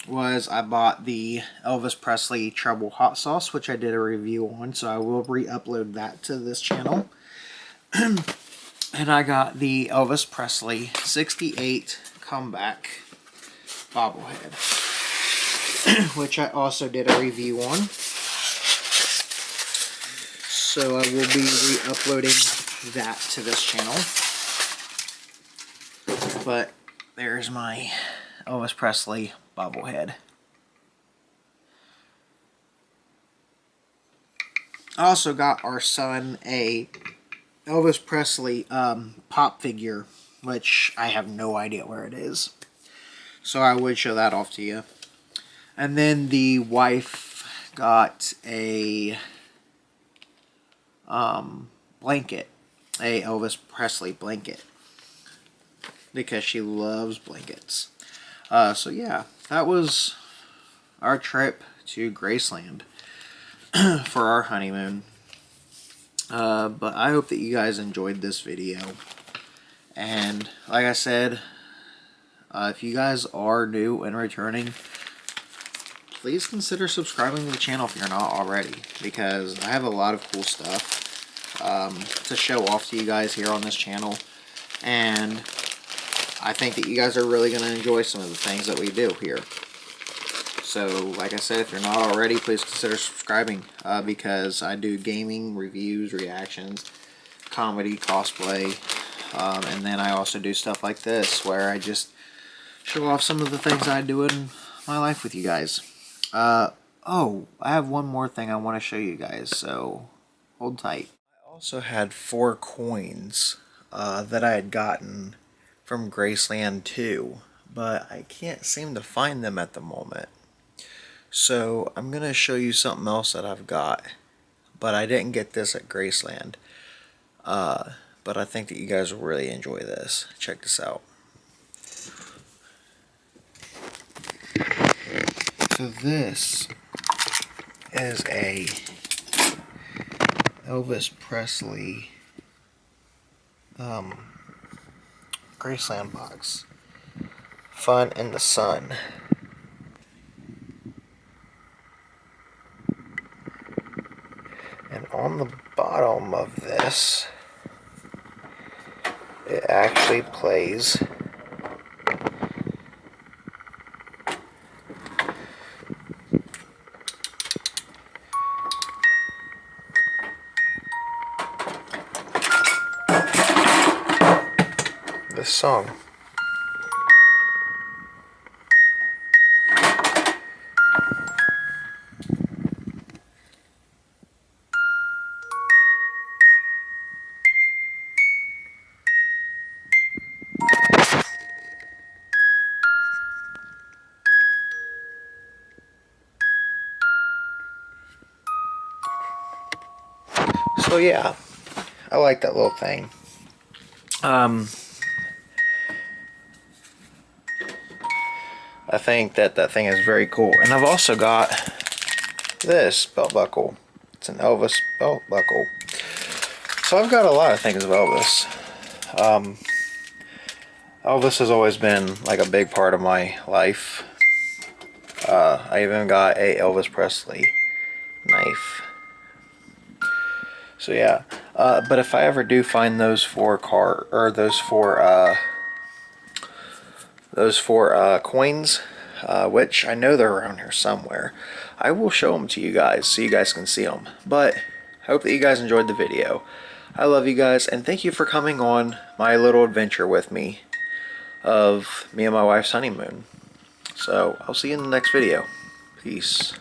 was I bought the Elvis Presley Treble Hot Sauce, which I did a review on, so I will re-upload that to this channel. And I got the Elvis Presley 68 Comeback bobblehead, which I also did a review on. So I will be re-uploading that to this channel. But there's my Elvis Presley bobblehead. I also got our son a Elvis Presley pop figure, which I have no idea where it is. So I would show that off to you. And then the wife got a blanket, a Elvis Presley blanket, because she loves blankets. So yeah, that was our trip to Graceland for our honeymoon. But I hope that you guys enjoyed this video. And like I said, if you guys are new and returning, please consider subscribing to the channel if you're not already, because I have a lot of cool stuff to show off to you guys here on this channel. And I think that you guys are really going to enjoy some of the things that we do here. So, like I said, if you're not already, please consider subscribing, because I do gaming, reviews, reactions, comedy, cosplay, and then I also do stuff like this, where I just show off some of the things I do in my life with you guys. Oh, I have one more thing I want to show you guys, so hold tight. I also had 4 coins that I had gotten from Graceland 2, but I can't seem to find them at the moment. So I'm going to show you something else that I've got, but I didn't get this at Graceland. But I think that you guys will really enjoy this. Check this out. So this is a Elvis Presley Graceland box. Fun in the Sun. And on the bottom of this, it actually plays this song. So yeah, I like that little thing. I think that thing is very cool. And I've also got this belt buckle. It's an Elvis belt buckle. So I've got a lot of things of Elvis. Elvis has always been like a big part of my life. I even got a Elvis Presley knife. So yeah, but if I ever do find those four coins, which I know they're around here somewhere, I will show them to you guys so you guys can see them. But I hope that you guys enjoyed the video. I love you guys, and thank you for coming on my little adventure with me of me and my wife's honeymoon. So I'll see you in the next video. Peace.